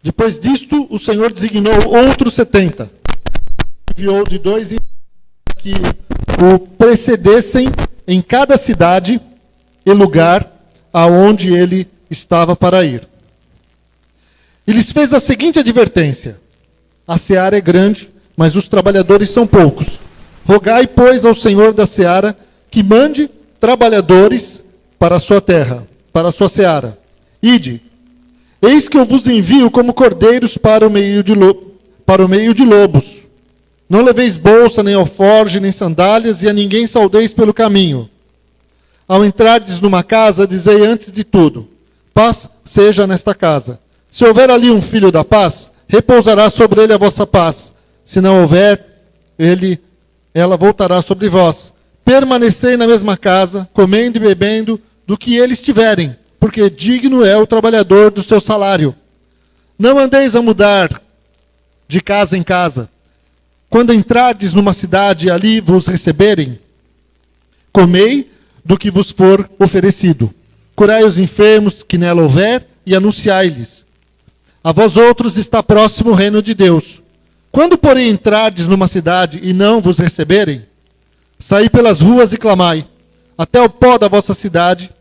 Depois disto, o Senhor designou outros 70. Enviou de 2 em que o precedessem em cada cidade e lugar aonde ele estava para ir. E lhes fez a seguinte advertência: a seara é grande, mas os trabalhadores são poucos. Rogai, pois, ao Senhor da seara que mande trabalhadores para a sua terra, para a sua seara. Ide, eis que eu vos envio como cordeiros para o meio de lobos. Não leveis bolsa, nem alforge, nem sandálias, e a ninguém saudeis pelo caminho. Ao entrardes numa casa, dizei antes de tudo: paz seja nesta casa. Se houver ali um filho da paz, repousará sobre ele a vossa paz. Se não houver, ela voltará sobre vós. Permanecei na mesma casa, comendo e bebendo do que eles tiverem, porque digno é o trabalhador do seu salário. Não andeis a mudar de casa em casa. Quando entrardes numa cidade e ali vos receberem, comei do que vos for oferecido. Curai os enfermos que nela houver e anunciai-lhes: a vós outros está próximo o reino de Deus. Quando, porém, entrardes numa cidade e não vos receberem, saí pelas ruas e clamai, até o pó da vossa cidade,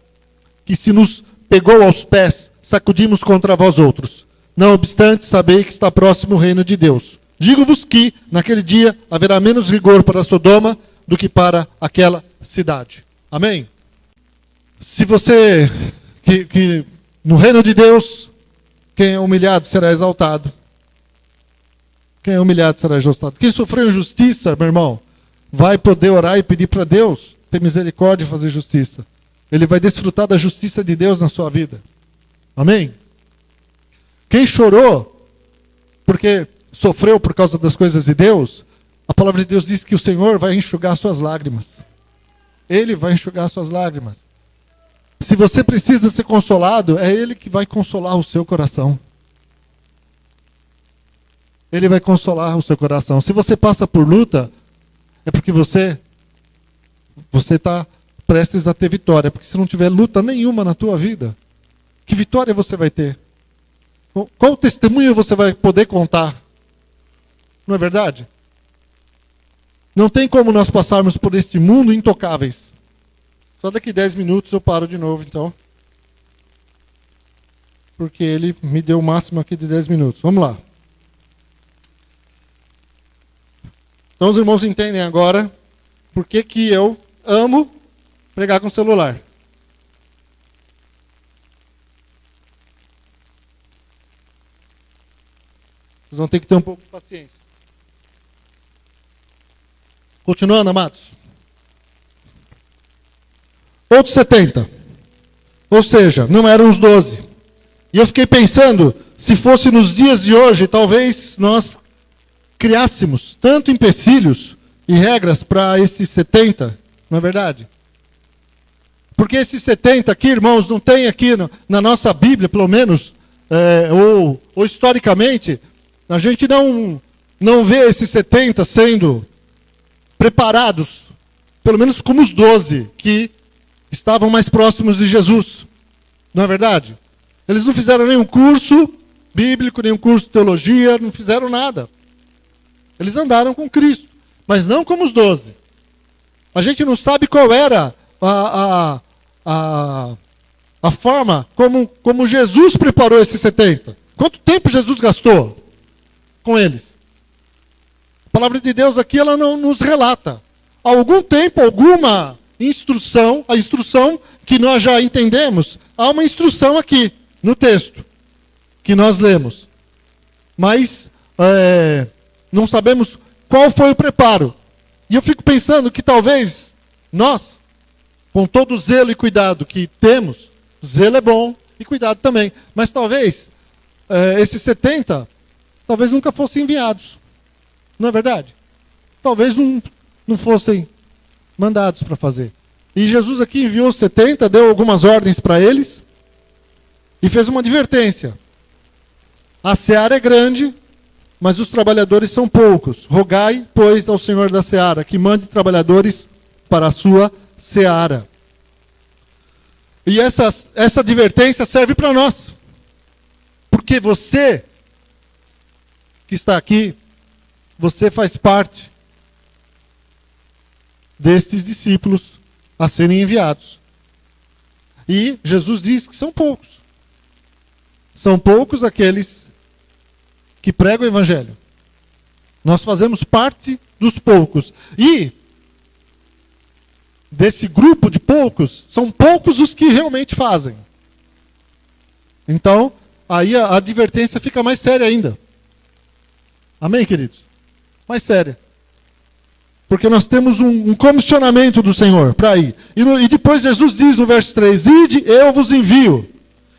que se nos pegou aos pés, sacudimos contra vós outros. Não obstante, sabei que está próximo o reino de Deus. Digo-vos que, naquele dia, haverá menos rigor para Sodoma do que para aquela cidade. Amém? Se você, que no reino de Deus, quem é humilhado será exaltado. Quem é humilhado será exaltado. Quem sofreu injustiça, meu irmão, vai poder orar e pedir para Deus ter misericórdia e fazer justiça. Ele vai desfrutar da justiça de Deus na sua vida. Amém? Quem chorou porque sofreu por causa das coisas de Deus, a palavra de Deus diz que o Senhor vai enxugar suas lágrimas. Ele vai enxugar suas lágrimas. Se você precisa ser consolado, é Ele que vai consolar o seu coração. Ele vai consolar o seu coração. Se você passa por luta, é porque você está prestes a ter vitória. Porque se não tiver luta nenhuma na tua vida, que vitória você vai ter? Qual testemunho você vai poder contar? Não é verdade? Não tem como nós passarmos por este mundo intocáveis. Só daqui 10 minutos eu paro de novo, então. Porque ele me deu o máximo aqui de 10 minutos. Vamos lá. Então os irmãos entendem agora por que eu amo pregar com celular. Vocês vão ter que ter um pouco de paciência. Continuando, amados. Outros 70. Ou seja, não eram os 12. E eu fiquei pensando, se fosse nos dias de hoje, talvez nós criássemos tanto empecilhos e regras para esses 70, não é verdade? Porque esses 70 aqui, irmãos, não tem aqui na nossa Bíblia, pelo menos, ou historicamente, a gente não vê esses 70 sendo preparados, pelo menos como os 12 que estavam mais próximos de Jesus. Não é verdade? Eles não fizeram nenhum curso bíblico, nenhum curso de teologia, não fizeram nada. Eles andaram com Cristo, mas não como os 12. A gente não sabe qual era a forma como Jesus preparou esses 70. Quanto tempo Jesus gastou com eles? A palavra de Deus aqui, ela não nos relata. Há algum tempo, alguma instrução, a instrução que nós já entendemos, há uma instrução aqui no texto que nós lemos. Mas não sabemos qual foi o preparo. E eu fico pensando que talvez nós, com todo o zelo e cuidado que temos, zelo é bom e cuidado também, mas talvez esses 70, talvez nunca fossem enviados. Não é verdade? Talvez não fossem mandados para fazer. E Jesus aqui enviou 70, deu algumas ordens para eles e fez uma advertência. A seara é grande, mas os trabalhadores são poucos. Rogai, pois, ao Senhor da seara, que mande trabalhadores para a sua seara. E essa advertência serve para nós. Porque você que está aqui, você faz parte destes discípulos a serem enviados. E Jesus diz que são poucos. São poucos aqueles que pregam o evangelho. Nós fazemos parte dos poucos. E desse grupo de poucos, são poucos os que realmente fazem. Então, aí a advertência fica mais séria ainda. Amém, queridos? Mais séria. Porque nós temos um comissionamento do Senhor para ir. E depois Jesus diz no verso 3, ide, eu vos envio.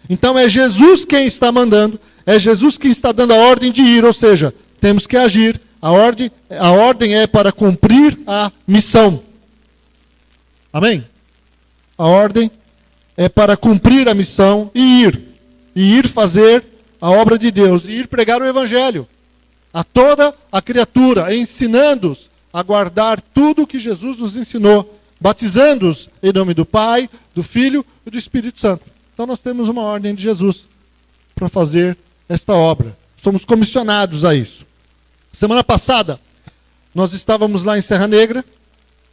Então é Jesus quem está mandando, é Jesus quem está dando a ordem de ir, ou seja, temos que agir. A ordem é para cumprir a missão. Amém? A ordem é para cumprir a missão e ir. E ir fazer a obra de Deus, e ir pregar o evangelho a toda a criatura, ensinando-os a guardar tudo o que Jesus nos ensinou, batizando-os em nome do Pai, do Filho e do Espírito Santo. Então nós temos uma ordem de Jesus para fazer esta obra. Somos comissionados a isso. Semana passada, nós estávamos lá em Serra Negra,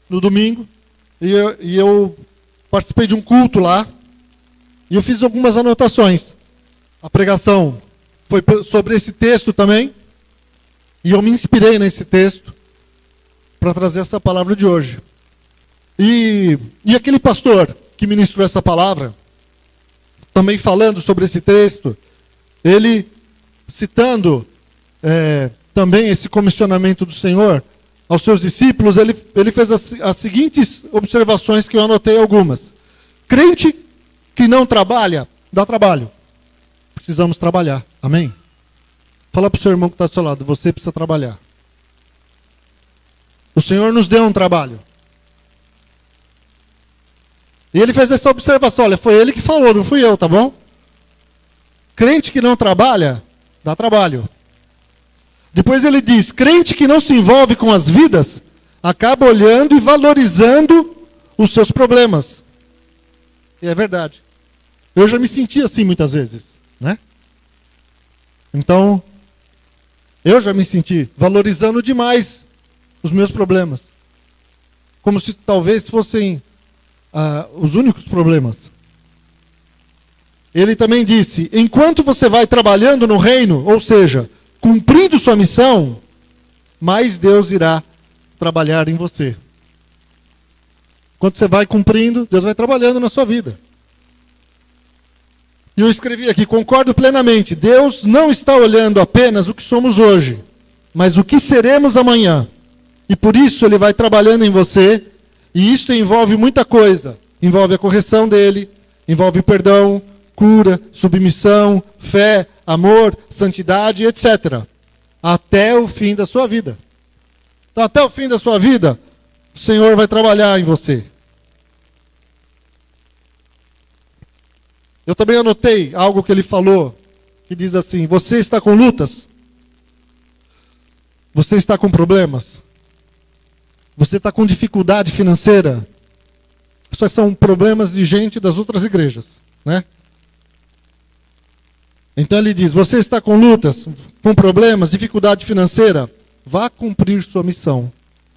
no domingo, e eu participei de um culto lá, e eu fiz algumas anotações. A pregação foi sobre esse texto também, e eu me inspirei nesse texto para trazer essa palavra de hoje. E aquele pastor que ministrou essa palavra, também falando sobre esse texto, ele citando também esse comissionamento do Senhor aos seus discípulos, ele fez as seguintes observações que eu anotei algumas. Crente que não trabalha, dá trabalho. Precisamos trabalhar. Amém? Fala para o seu irmão que está do seu lado, você precisa trabalhar. O Senhor nos deu um trabalho. E ele fez essa observação, olha, foi ele que falou, não fui eu, tá bom? Crente que não trabalha, dá trabalho. Depois ele diz, crente que não se envolve com as vidas, acaba olhando e valorizando os seus problemas. E é verdade. Eu já me senti assim muitas vezes, né? Então, eu já me senti valorizando demais os meus problemas. Como se talvez fossem os únicos problemas. Ele também disse, enquanto você vai trabalhando no reino, ou seja, cumprindo sua missão, mais Deus irá trabalhar em você. Quando você vai cumprindo, Deus vai trabalhando na sua vida. E eu escrevi aqui, concordo plenamente, Deus não está olhando apenas o que somos hoje, mas o que seremos amanhã. E por isso Ele vai trabalhando em você, e isso envolve muita coisa. Envolve a correção dele, envolve perdão, cura, submissão, fé, amor, santidade, etc. Até o fim da sua vida. Então, até o fim da sua vida, o Senhor vai trabalhar em você. Eu também anotei algo que ele falou, que diz assim, você está com lutas? Você está com problemas? Você está com dificuldade financeira? Isso são problemas de gente das outras igrejas, né? Então ele diz, você está com lutas, com problemas, dificuldade financeira? Vá cumprir sua missão.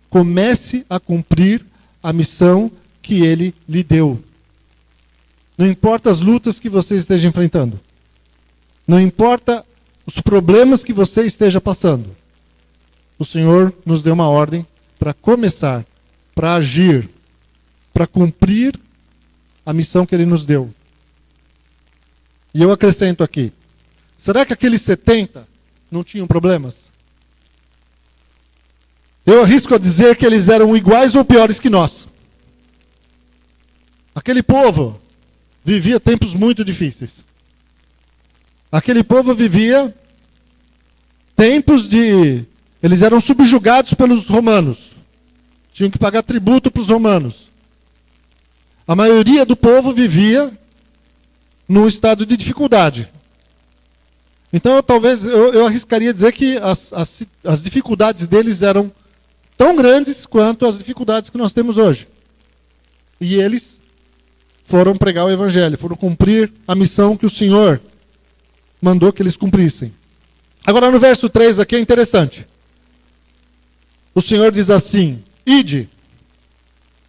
Comece a cumprir a missão que ele lhe deu. Não importa as lutas que você esteja enfrentando. Não importa os problemas que você esteja passando. O Senhor nos deu uma ordem para começar, para agir, para cumprir a missão que Ele nos deu. E eu acrescento aqui, será que aqueles 70 não tinham problemas? Eu arrisco a dizer que eles eram iguais ou piores que nós. Aquele povo vivia tempos muito difíceis. Aquele povo vivia tempos de... Eles eram subjugados pelos romanos. Tinham que pagar tributo para os romanos. A maioria do povo vivia num estado de dificuldade. Então, talvez, eu arriscaria dizer que as dificuldades deles eram tão grandes quanto as dificuldades que nós temos hoje. E eles foram pregar o evangelho, foram cumprir a missão que o Senhor mandou que eles cumprissem. Agora no verso 3 aqui é interessante. O Senhor diz assim, ide,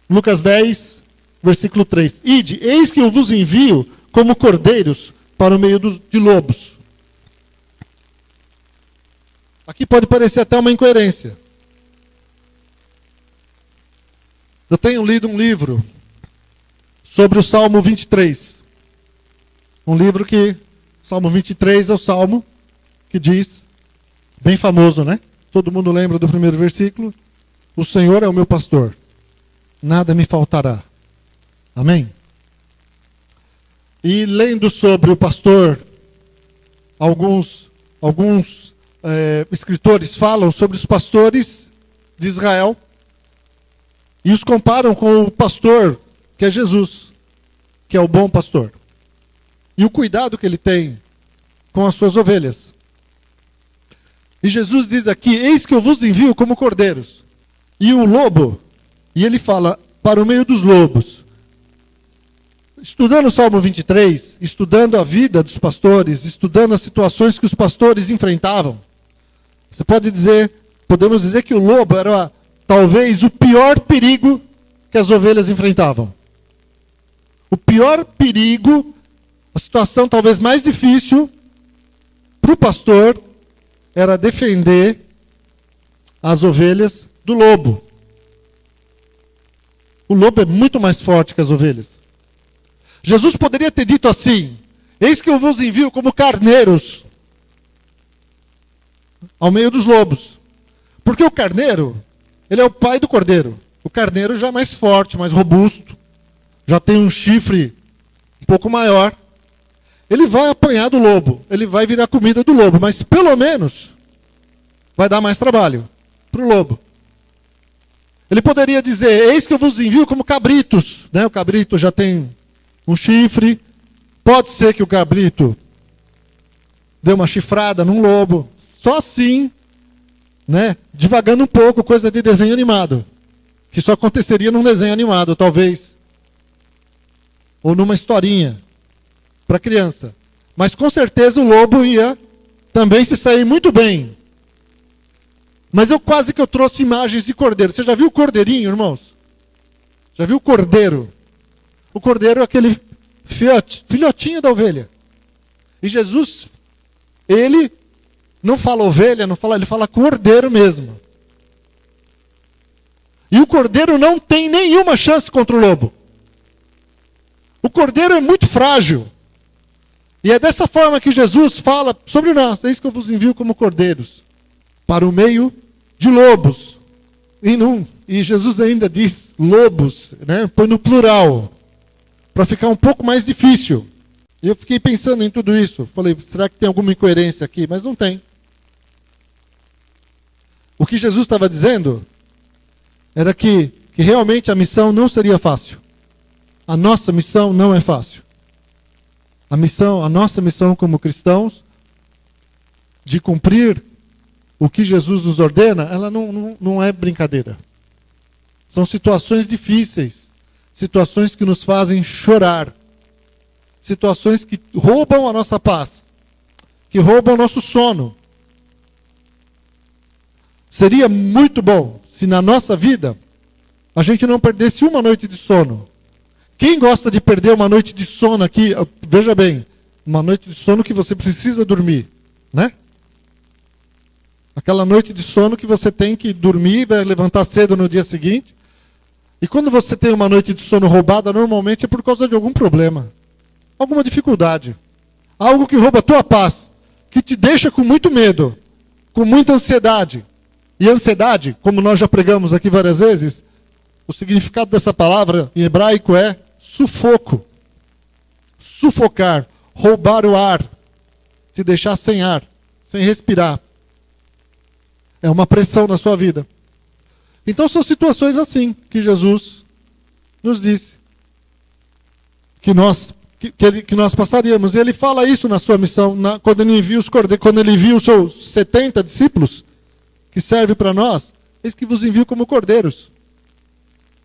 Lucas 10, versículo 3, ide, eis que eu vos envio como cordeiros para o meio de lobos. Aqui pode parecer até uma incoerência. Eu tenho lido um livro sobre o Salmo 23. Um livro que, Salmo 23 é o Salmo que diz, bem famoso, né? Todo mundo lembra do primeiro versículo? O Senhor é o meu pastor, nada me faltará. Amém? E lendo sobre o pastor, alguns escritores falam sobre os pastores de Israel e os comparam com o pastor que é Jesus, que é o bom pastor. E o cuidado que ele tem com as suas ovelhas. E Jesus diz aqui, eis que eu vos envio como cordeiros. E o lobo, e ele fala, para o meio dos lobos. Estudando o Salmo 23, estudando a vida dos pastores, estudando as situações que os pastores enfrentavam, você podemos dizer que o lobo era talvez o pior perigo que as ovelhas enfrentavam. O pior perigo, a situação talvez mais difícil para o pastor era defender as ovelhas do lobo. O lobo é muito mais forte que as ovelhas. Jesus poderia ter dito assim, eis que eu vos envio como carneiros ao meio dos lobos. Porque o carneiro, ele é o pai do cordeiro. O carneiro já é mais forte, mais robusto, já tem um chifre um pouco maior. Ele vai apanhar do lobo, ele vai virar comida do lobo, mas pelo menos vai dar mais trabalho para o lobo. Ele poderia dizer, eis que eu vos envio como cabritos. Né? O cabrito já tem um chifre, pode ser que o cabrito dê uma chifrada num lobo, só assim, né? Divagando um pouco, coisa de desenho animado, que só aconteceria num desenho animado, talvez, ou numa historinha para criança. Mas com certeza o lobo ia também se sair muito bem. Mas eu trouxe imagens de cordeiro. Você já viu o cordeirinho, irmãos? Já viu o cordeiro? O cordeiro é aquele filhotinho da ovelha. E Jesus, ele não fala ovelha, ele fala cordeiro mesmo. E o cordeiro não tem nenhuma chance contra o lobo. O cordeiro é muito frágil. E é dessa forma que Jesus fala sobre nós. É isso que eu vos envio como cordeiros para o meio de lobos. E Jesus ainda diz lobos, né? Põe no plural, para ficar um pouco mais difícil. E eu fiquei pensando em tudo isso. Falei, será que tem alguma incoerência aqui? Mas não tem. O que Jesus estava dizendo era que realmente a missão não seria fácil. A nossa missão não é fácil. A nossa missão como cristãos, de cumprir o que Jesus nos ordena, ela não é brincadeira. São situações difíceis, situações que nos fazem chorar, situações que roubam a nossa paz, que roubam o nosso sono. Seria muito bom se na nossa vida a gente não perdesse uma noite de sono. Quem gosta de perder uma noite de sono aqui, veja bem, uma noite de sono que você precisa dormir, né? Aquela noite de sono que você tem que dormir, vai levantar cedo no dia seguinte. E quando você tem uma noite de sono roubada, normalmente é por causa de algum problema, alguma dificuldade, algo que rouba a tua paz, que te deixa com muito medo, com muita ansiedade. E ansiedade, como nós já pregamos aqui várias vezes, o significado dessa palavra em hebraico é sufoco. Sufocar, roubar o ar, te deixar sem ar, sem respirar. É uma pressão na sua vida. Então são situações assim que Jesus nos disse que nós passaríamos. E ele fala isso na sua missão, quando ele envia os seus 70 discípulos, que serve para nós, eis que vos envio como cordeiros.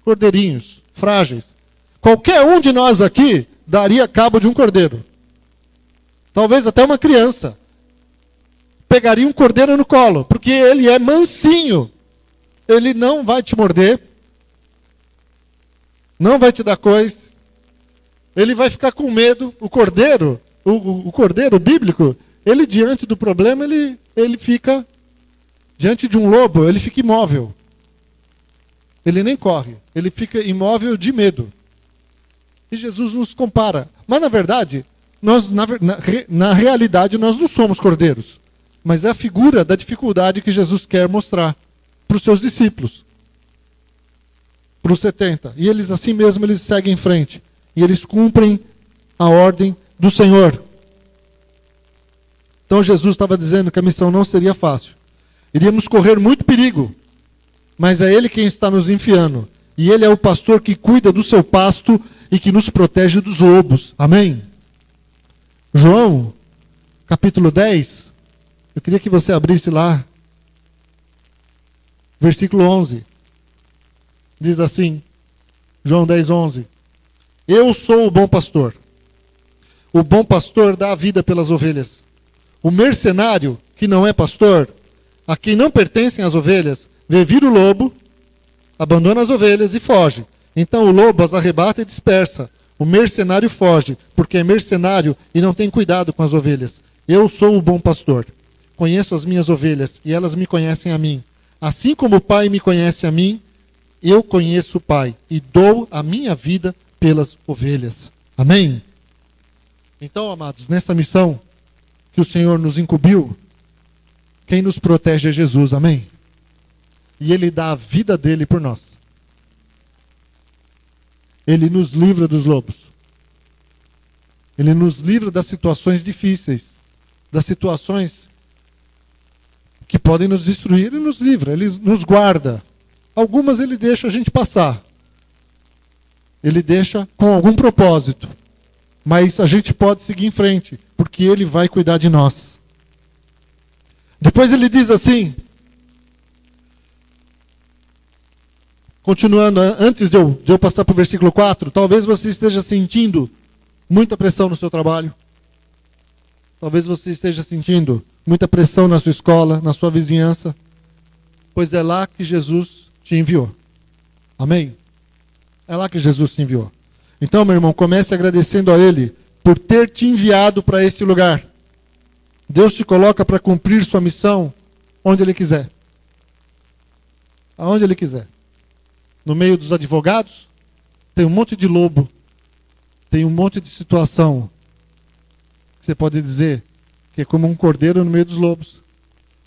Cordeirinhos, frágeis. Qualquer um de nós aqui daria cabo de um cordeiro. Talvez até uma criança. pegaria um cordeiro no colo, porque ele é mansinho. Ele não vai te morder, não vai te dar coisa. Ele vai ficar com medo. O cordeiro, o cordeiro bíblico, ele diante do problema, ele fica, diante de um lobo, ele fica imóvel. Ele nem corre, ele fica imóvel de medo. E Jesus nos compara. Mas na verdade, nós, na realidade, nós não somos cordeiros. Mas é a figura da dificuldade que Jesus quer mostrar para os seus discípulos. Para os 70. E eles assim mesmo, eles seguem em frente. E eles cumprem a ordem do Senhor. Então Jesus estava dizendo que a missão não seria fácil. Iríamos correr muito perigo. Mas é Ele quem está nos enfiando. E Ele é o pastor que cuida do seu pasto e que nos protege dos lobos. Amém? João, capítulo 10. Eu queria que você abrisse lá. Versículo 11. Diz assim. João 10, 11. Eu sou o bom pastor. O bom pastor dá a vida pelas ovelhas. O mercenário, que não é pastor, a quem não pertencem as ovelhas, vê vir o lobo, abandona as ovelhas e foge. Então o lobo as arrebata e dispersa. O mercenário foge, porque é mercenário e não tem cuidado com as ovelhas. Eu sou o bom pastor. Conheço as minhas ovelhas e elas me conhecem a mim. Assim como o Pai me conhece a mim, eu conheço o Pai e dou a minha vida pelas ovelhas. Amém? Então, amados, nessa missão que o Senhor nos incumbiu, quem nos protege é Jesus. Amém? E Ele dá a vida dele por nós. Ele nos livra dos lobos. Ele nos livra das situações difíceis, das situações que podem nos destruir. Ele nos livra, Ele nos guarda. Algumas Ele deixa a gente passar. Ele deixa com algum propósito. Mas a gente pode seguir em frente, porque Ele vai cuidar de nós. Depois Ele diz assim, continuando, antes de eu passar para o versículo 4, talvez você esteja sentindo muita pressão no seu trabalho. Talvez você esteja sentindo muita pressão na sua escola, na sua vizinhança. Pois é lá que Jesus te enviou. Amém? É lá que Jesus te enviou. Então, meu irmão, comece agradecendo a Ele por ter te enviado para esse lugar. Deus te coloca para cumprir sua missão onde Ele quiser. Aonde Ele quiser. No meio dos advogados, tem um monte de lobo. Tem um monte de situação. Você pode dizer que é como um cordeiro no meio dos lobos.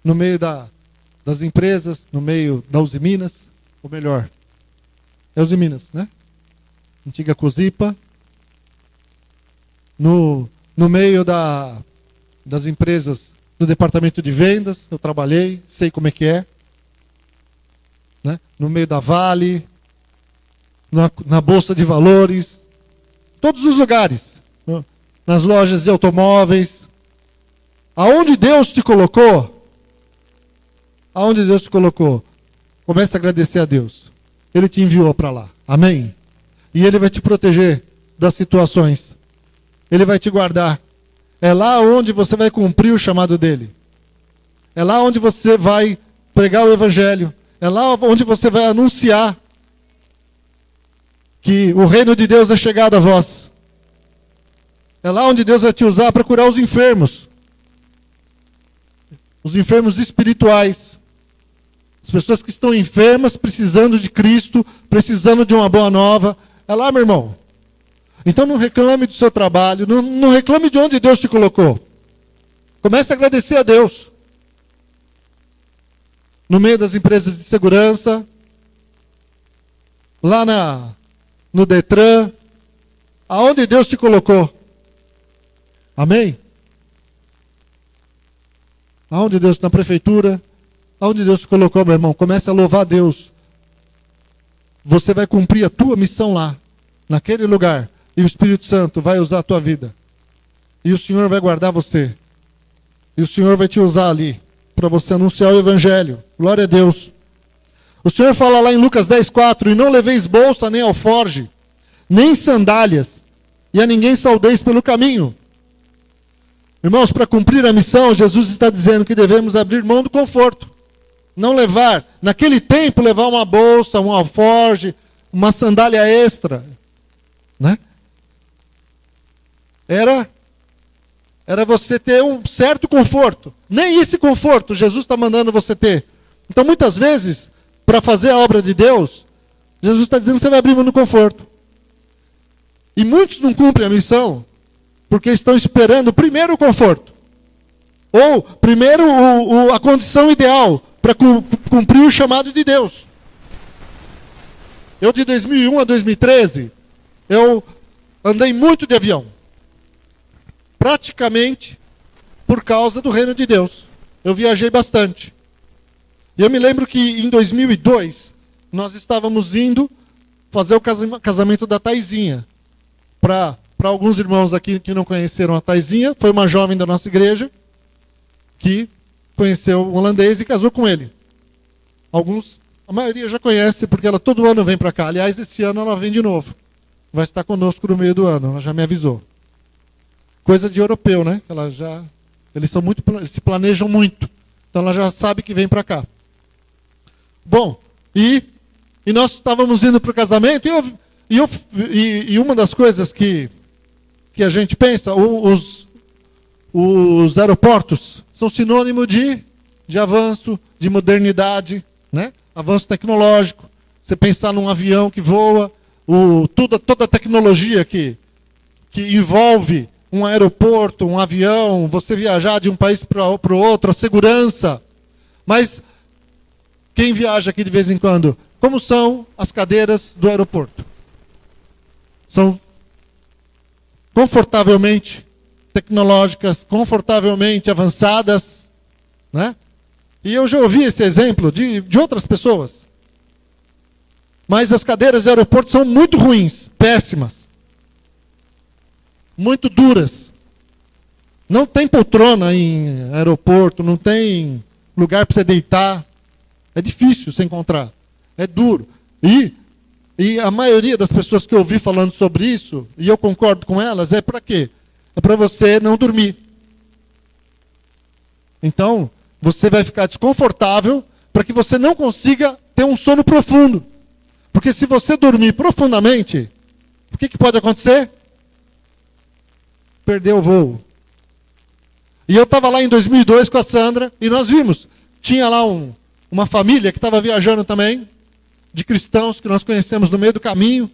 No meio das empresas, no meio da Usiminas. Ou melhor, é Usiminas, né? Antiga Cozipa. No meio das empresas do departamento de vendas, eu trabalhei, sei como é que é. Né? No meio da Vale, na Bolsa de Valores, todos os lugares, né? Nas lojas de automóveis. Aonde Deus te colocou, comece a agradecer a Deus. Ele te enviou para lá. Amém? E Ele vai te proteger das situações. Ele vai te guardar. É lá onde você vai cumprir o chamado dEle. É lá onde você vai pregar o Evangelho. É lá onde você vai anunciar que o reino de Deus é chegado a vós. É lá onde Deus vai te usar para curar os enfermos. Os enfermos espirituais. As pessoas que estão enfermas, precisando de Cristo, precisando de uma boa nova. É lá, meu irmão. Então não reclame do seu trabalho, não reclame de onde Deus te colocou. Comece a agradecer a Deus. No meio das empresas de segurança, lá no Detran, aonde Deus te colocou. Amém? Aonde Deus, na prefeitura, aonde Deus te colocou, meu irmão, comece a louvar a Deus. Você vai cumprir a tua missão lá, naquele lugar. E o Espírito Santo vai usar a tua vida. E o Senhor vai guardar você. E o Senhor vai te usar ali, para você anunciar o Evangelho. Glória a Deus. O Senhor fala lá em Lucas 10:4, e não leveis bolsa, nem alforge, nem sandálias, e a ninguém saudeis pelo caminho. Irmãos, para cumprir a missão, Jesus está dizendo que devemos abrir mão do conforto. Não levar, naquele tempo, levar uma bolsa, um alforge, uma sandália extra, né? Era você ter um certo conforto. Nem esse conforto Jesus está mandando você ter. Então, muitas vezes, para fazer a obra de Deus, Jesus está dizendo que você vai abrir mão do conforto. E muitos não cumprem a missão porque estão esperando primeiro o conforto. Ou primeiro a condição ideal para cumprir o chamado de Deus. Eu de 2001 a 2013, eu andei muito de avião. Praticamente por causa do reino de Deus. Eu viajei bastante. E eu me lembro que em 2002, nós estávamos indo fazer o casamento da Taizinha. Para alguns irmãos aqui que não conheceram a Taizinha, foi uma jovem da nossa igreja que conheceu o holandês e casou com ele. A maioria já conhece, porque ela todo ano vem para cá. Aliás, esse ano ela vem de novo. Vai estar conosco no meio do ano, ela já me avisou. Coisa de europeu, né? Eles se planejam muito. Então ela já sabe que vem para cá. Bom, e nós estávamos indo para o casamento e uma das coisas que a gente pensa, os aeroportos são sinônimo de avanço, de modernidade, né? Avanço tecnológico. Você pensar num avião que voa, toda a tecnologia que envolve um aeroporto, um avião, você viajar de um país para o outro, a segurança. Mas quem viaja aqui de vez em quando, como são as cadeiras do aeroporto? São confortavelmente tecnológicas, confortavelmente avançadas, né? E eu já ouvi esse exemplo de outras pessoas. Mas as cadeiras do aeroporto são muito ruins, péssimas. Muito duras. Não tem poltrona em aeroporto, não tem lugar para você deitar. É difícil você encontrar. É duro. E a maioria das pessoas que eu ouvi falando sobre isso, e eu concordo com elas, é para quê? É para você não dormir. Então, você vai ficar desconfortável para que você não consiga ter um sono profundo. Porque se você dormir profundamente, o que pode acontecer? Perder o voo. E eu estava lá em 2002 com a Sandra, e nós vimos, tinha lá uma família que estava viajando também, de cristãos que nós conhecemos no meio do caminho.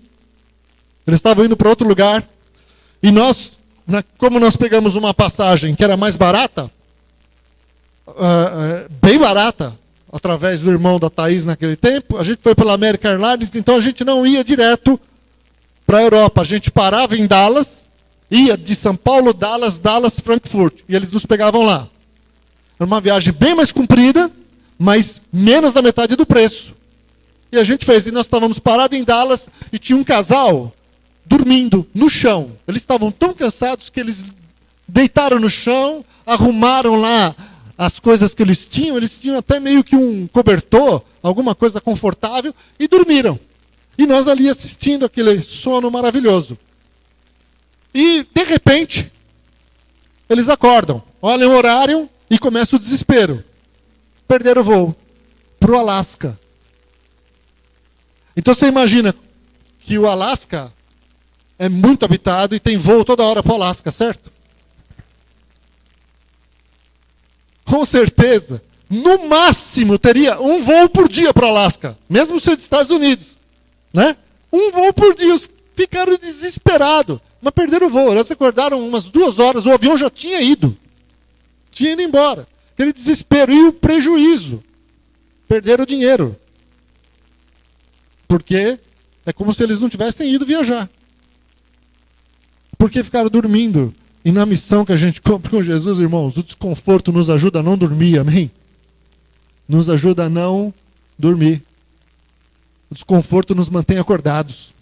Eles estavam indo para outro lugar. E nós, como nós pegamos uma passagem que era mais barata, bem barata, através do irmão da Thaís naquele tempo, a gente foi pela American Airlines, então a gente não ia direto para a Europa. A gente parava em Dallas, ia de São Paulo, Dallas, Frankfurt. E eles nos pegavam lá. Era uma viagem bem mais comprida, mas menos da metade do preço. E a gente fez, e nós estávamos parados em Dallas, e tinha um casal dormindo no chão. Eles estavam tão cansados que eles deitaram no chão, arrumaram lá as coisas que eles tinham até meio que um cobertor, alguma coisa confortável, e dormiram. E nós ali assistindo aquele sono maravilhoso. E, de repente, eles acordam, olham o horário e começa o desespero. Perderam o voo para o Alasca. Então você imagina que o Alasca é muito habitado e tem voo toda hora para o Alasca, certo? Com certeza, no máximo teria um voo por dia para o Alasca, mesmo sendo dos Estados Unidos, né? Um voo por dia, eles ficaram desesperados, mas perderam o voo. Eles acordaram umas 2 horas, o avião já tinha ido embora. Aquele desespero e o prejuízo, perderam o dinheiro. Porque é como se eles não tivessem ido viajar. Porque ficaram dormindo. E na missão que a gente cumpre com Jesus, irmãos, o desconforto nos ajuda a não dormir, amém? Nos ajuda a não dormir. O desconforto nos mantém acordados.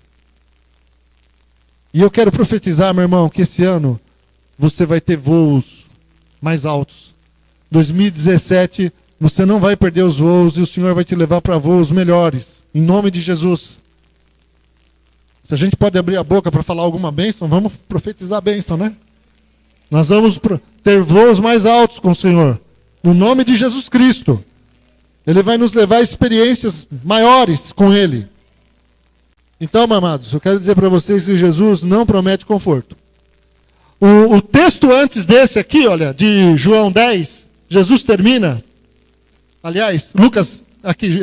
E eu quero profetizar, meu irmão, que esse ano você vai ter voos mais altos. 2017, você não vai perder os voos e o Senhor vai te levar para voos melhores. Em nome de Jesus. Se a gente pode abrir a boca para falar alguma bênção, vamos profetizar a bênção, né? Nós vamos ter voos mais altos com o Senhor. No nome de Jesus Cristo. Ele vai nos levar a experiências maiores com Ele. Então, amados, eu quero dizer para vocês que Jesus não promete conforto. O texto antes desse aqui, olha, de João 10, Jesus termina. Aliás, Lucas, aqui,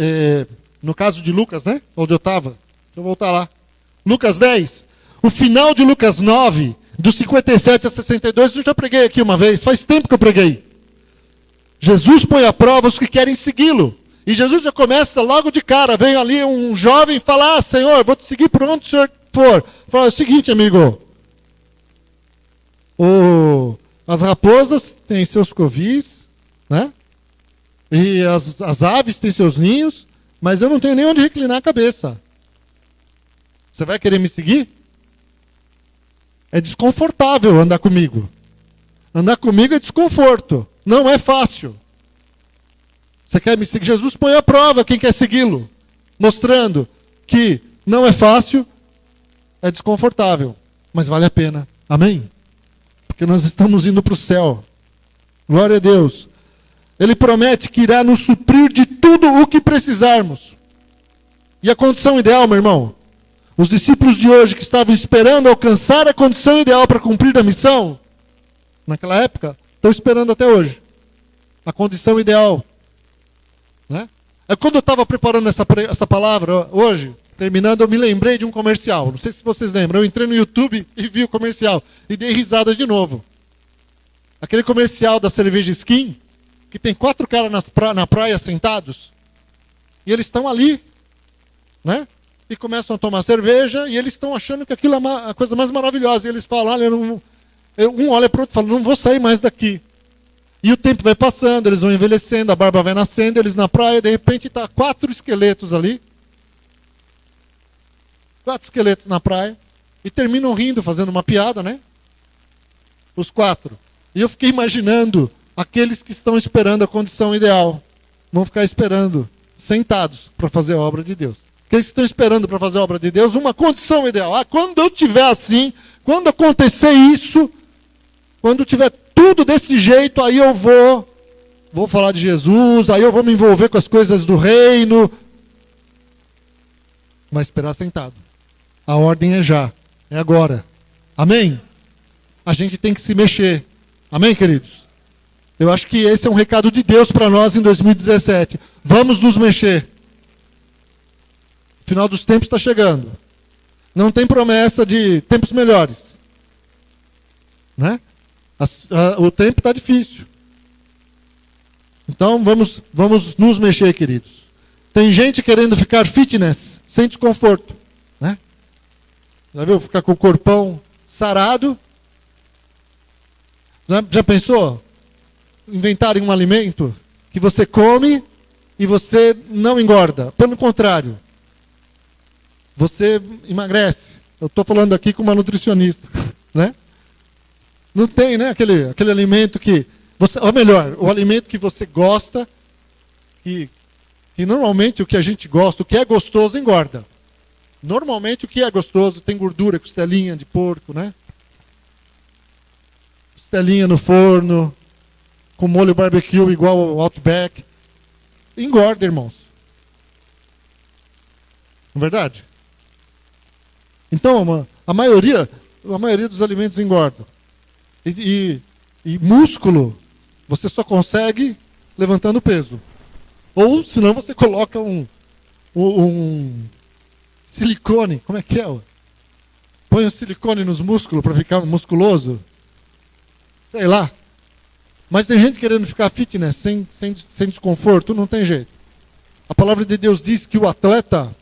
no caso de Lucas, né? Onde eu estava. Deixa eu voltar lá. Lucas 10. O final de Lucas 9, do 57 a 62, eu já preguei aqui uma vez. Faz tempo que eu preguei. Jesus põe à prova os que querem segui-lo. E Jesus já começa logo de cara. Vem ali um jovem e fala, Senhor, vou te seguir por onde o Senhor for. Fala, é o seguinte, amigo. As raposas têm seus covis, né? E as aves têm seus ninhos, mas eu não tenho nem onde reclinar a cabeça. Você vai querer me seguir? É desconfortável andar comigo. Andar comigo é desconforto. Não é fácil. Você quer me seguir? Jesus põe à prova quem quer segui-lo. Mostrando que não é fácil, é desconfortável. Mas vale a pena. Amém? Porque nós estamos indo para o céu. Glória a Deus. Ele promete que irá nos suprir de tudo o que precisarmos. E a condição ideal, meu irmão? Os discípulos de hoje que estavam esperando alcançar a condição ideal para cumprir a missão, naquela época, estão esperando até hoje. A condição ideal. Né? Quando eu estava preparando essa palavra hoje, terminando, eu me lembrei de um comercial. Não sei se vocês lembram. Eu entrei no YouTube e vi o comercial. E dei risada de novo. Aquele comercial da cerveja Skin, que tem 4 caras na praia sentados. E eles estão ali. Né? E começam a tomar cerveja. E eles estão achando que aquilo é a coisa mais maravilhosa. E eles falam, olha, um olha para o outro e fala, não vou sair mais daqui. E o tempo vai passando, eles vão envelhecendo, a barba vai nascendo, eles na praia, de repente está 4 esqueletos ali. 4 esqueletos na praia. E terminam rindo, fazendo uma piada, né? Os 4. E eu fiquei imaginando aqueles que estão esperando a condição ideal. Vão ficar esperando, sentados, para fazer a obra de Deus. Aqueles que estão esperando para fazer a obra de Deus, uma condição ideal. Quando eu estiver assim, quando acontecer isso, quando tiver tudo desse jeito, aí eu vou falar de Jesus, aí eu vou me envolver com as coisas do reino. Mas esperar sentado. A ordem é já, é agora. Amém? A gente tem que se mexer. Amém, queridos? Eu acho que esse é um recado de Deus para nós em 2017. Vamos nos mexer. O final dos tempos está chegando. Não tem promessa de tempos melhores. Né? O tempo está difícil. Então vamos nos mexer, queridos. Tem gente querendo ficar fitness, sem desconforto. Né? Já viu? Ficar com o corpão sarado. Já pensou? Inventarem um alimento que você come e você não engorda. Pelo contrário. Você emagrece. Eu estou falando aqui com uma nutricionista. Né? Não tem, né? Aquele alimento que você, ou melhor, o alimento que você gosta, que normalmente o que a gente gosta, o que é gostoso engorda. Normalmente o que é gostoso tem gordura, costelinha de porco, né? Costelinha no forno, com molho barbecue igual ao Outback. Engorda, irmãos. Não é verdade? Então, a maioria dos alimentos engordam. E músculo, você só consegue levantando peso. Ou, senão, você coloca um silicone. Como é que é? Põe um silicone nos músculos para ficar musculoso. Sei lá. Mas tem gente querendo ficar fitness sem desconforto. Não tem jeito. A palavra de Deus diz que o atleta,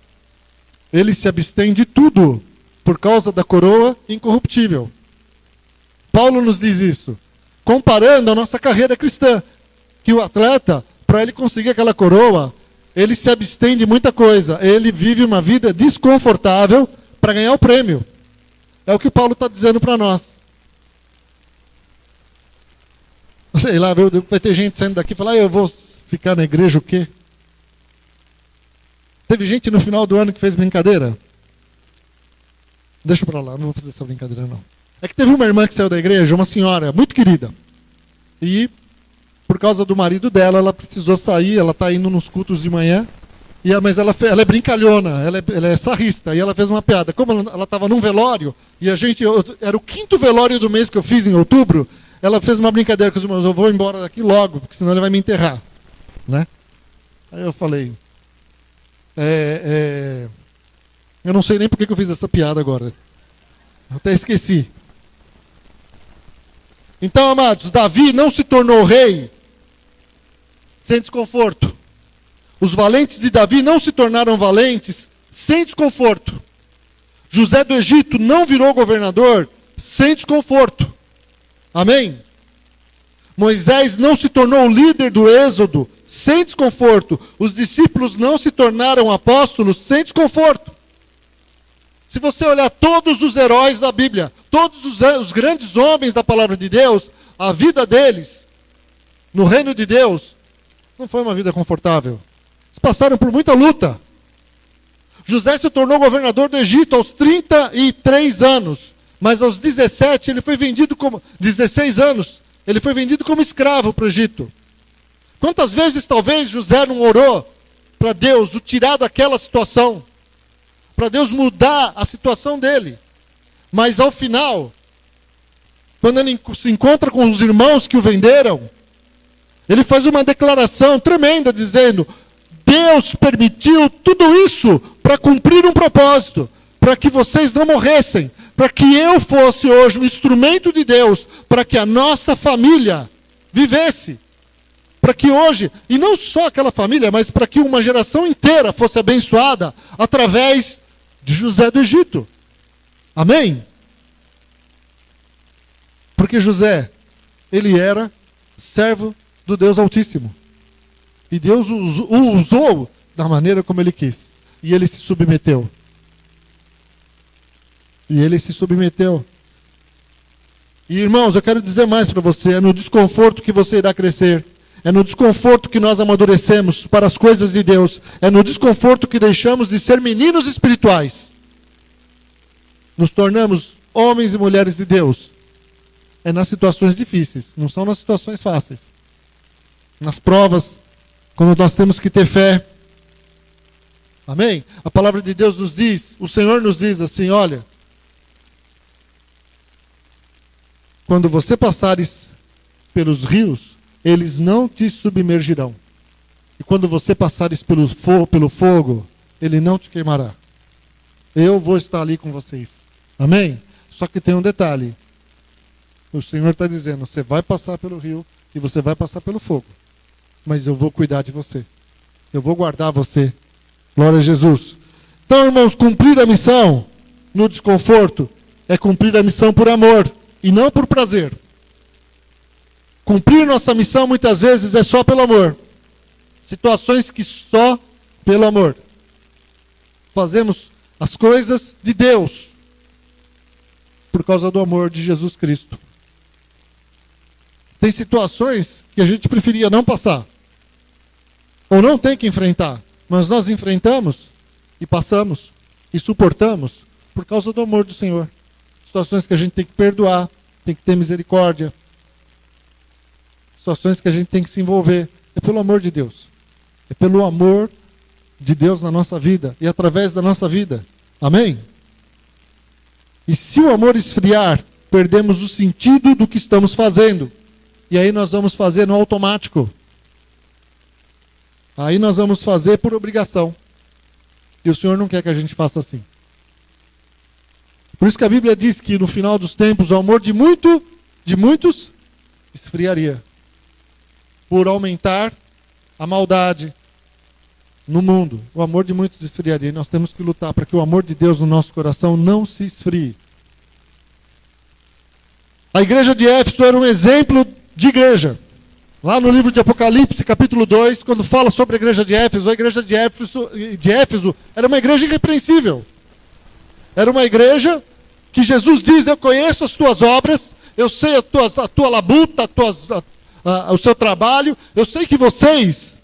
ele se abstém de tudo por causa da coroa incorruptível. Paulo nos diz isso, comparando a nossa carreira cristã, que o atleta, para ele conseguir aquela coroa, ele se abstém de muita coisa, ele vive uma vida desconfortável para ganhar o prêmio. É o que Paulo está dizendo para nós. Sei lá, vai ter gente saindo daqui e falar, eu vou ficar na igreja o quê? Teve gente no final do ano que fez brincadeira? Deixa para lá, não vou fazer essa brincadeira não. É que teve uma irmã que saiu da igreja, uma senhora muito querida. E, por causa do marido dela, ela precisou sair, ela está indo nos cultos de manhã. Mas ela é brincalhona, ela é sarrista, e ela fez uma piada. Como ela estava num velório, e era o 5º velório do mês que eu fiz em outubro, ela fez uma brincadeira com os irmãos: eu vou embora daqui logo, porque senão ele vai me enterrar. Né? Aí eu falei, eu não sei nem por que eu fiz essa piada agora. Eu até esqueci. Então, amados, Davi não se tornou rei sem desconforto. Os valentes de Davi não se tornaram valentes sem desconforto. José do Egito não virou governador sem desconforto. Amém? Moisés não se tornou líder do Êxodo sem desconforto. Os discípulos não se tornaram apóstolos sem desconforto. Se você olhar todos os heróis da Bíblia, todos os grandes homens da palavra de Deus, a vida deles no reino de Deus não foi uma vida confortável. Eles passaram por muita luta. José se tornou governador do Egito aos 33 anos, mas aos 17 ele foi vendido como 16 anos, ele foi vendido como escravo para o Egito. Quantas vezes talvez José não orou para Deus o tirar daquela situação, para Deus mudar a situação dele? Mas ao final, quando ele se encontra com os irmãos que o venderam, ele faz uma declaração tremenda dizendo: Deus permitiu tudo isso para cumprir um propósito, para que vocês não morressem, para que eu fosse hoje um instrumento de Deus, para que a nossa família vivesse, para que hoje, e não só aquela família, mas para que uma geração inteira fosse abençoada através de José do Egito. Amém? Porque José, ele era servo do Deus Altíssimo. E Deus o usou da maneira como ele quis. E ele se submeteu. E ele se submeteu. E irmãos, eu quero dizer mais para você: é no desconforto que você irá crescer. É no desconforto que nós amadurecemos para as coisas de Deus. É no desconforto que deixamos de ser meninos espirituais. Nos tornamos homens e mulheres de Deus. É nas situações difíceis, não são nas situações fáceis. Nas provas, quando nós temos que ter fé. Amém? A palavra de Deus nos diz, o Senhor nos diz assim: olha, quando você passares pelos rios, eles não te submergirão. E quando você passares pelo fogo, ele não te queimará. Eu vou estar ali com vocês. Amém? Só que tem um detalhe. O Senhor está dizendo: você vai passar pelo rio e você vai passar pelo fogo. Mas eu vou cuidar de você. Eu vou guardar você. Glória a Jesus. Então, irmãos, cumprir a missão no desconforto é cumprir a missão por amor e não por prazer. Cumprir nossa missão muitas vezes é só pelo amor. Situações que só pelo amor. Fazemos as coisas de Deus por causa do amor de Jesus Cristo. Tem situações que a gente preferia não passar. Ou não tem que enfrentar. Mas nós enfrentamos e passamos e suportamos por causa do amor do Senhor. Situações que a gente tem que perdoar, tem que ter misericórdia. Situações que a gente tem que se envolver. É pelo amor de Deus. É pelo amor de Deus na nossa vida e através da nossa vida. Amém? E se o amor esfriar, perdemos o sentido do que estamos fazendo. E aí nós vamos fazer no automático. Aí nós vamos fazer por obrigação. E o Senhor não quer que a gente faça assim. Por isso que a Bíblia diz que no final dos tempos o amor de muitos esfriaria. Por aumentar a maldade no mundo. O amor de muitos esfriaria. E nós temos que lutar para que o amor de Deus no nosso coração não se esfrie. A igreja de Éfeso era um exemplo de igreja. Lá no livro de Apocalipse, capítulo 2, quando fala sobre a igreja de Éfeso era uma igreja irrepreensível. Era uma igreja que Jesus diz: eu conheço as tuas obras, eu sei a tua labuta, o seu trabalho, eu sei que vocês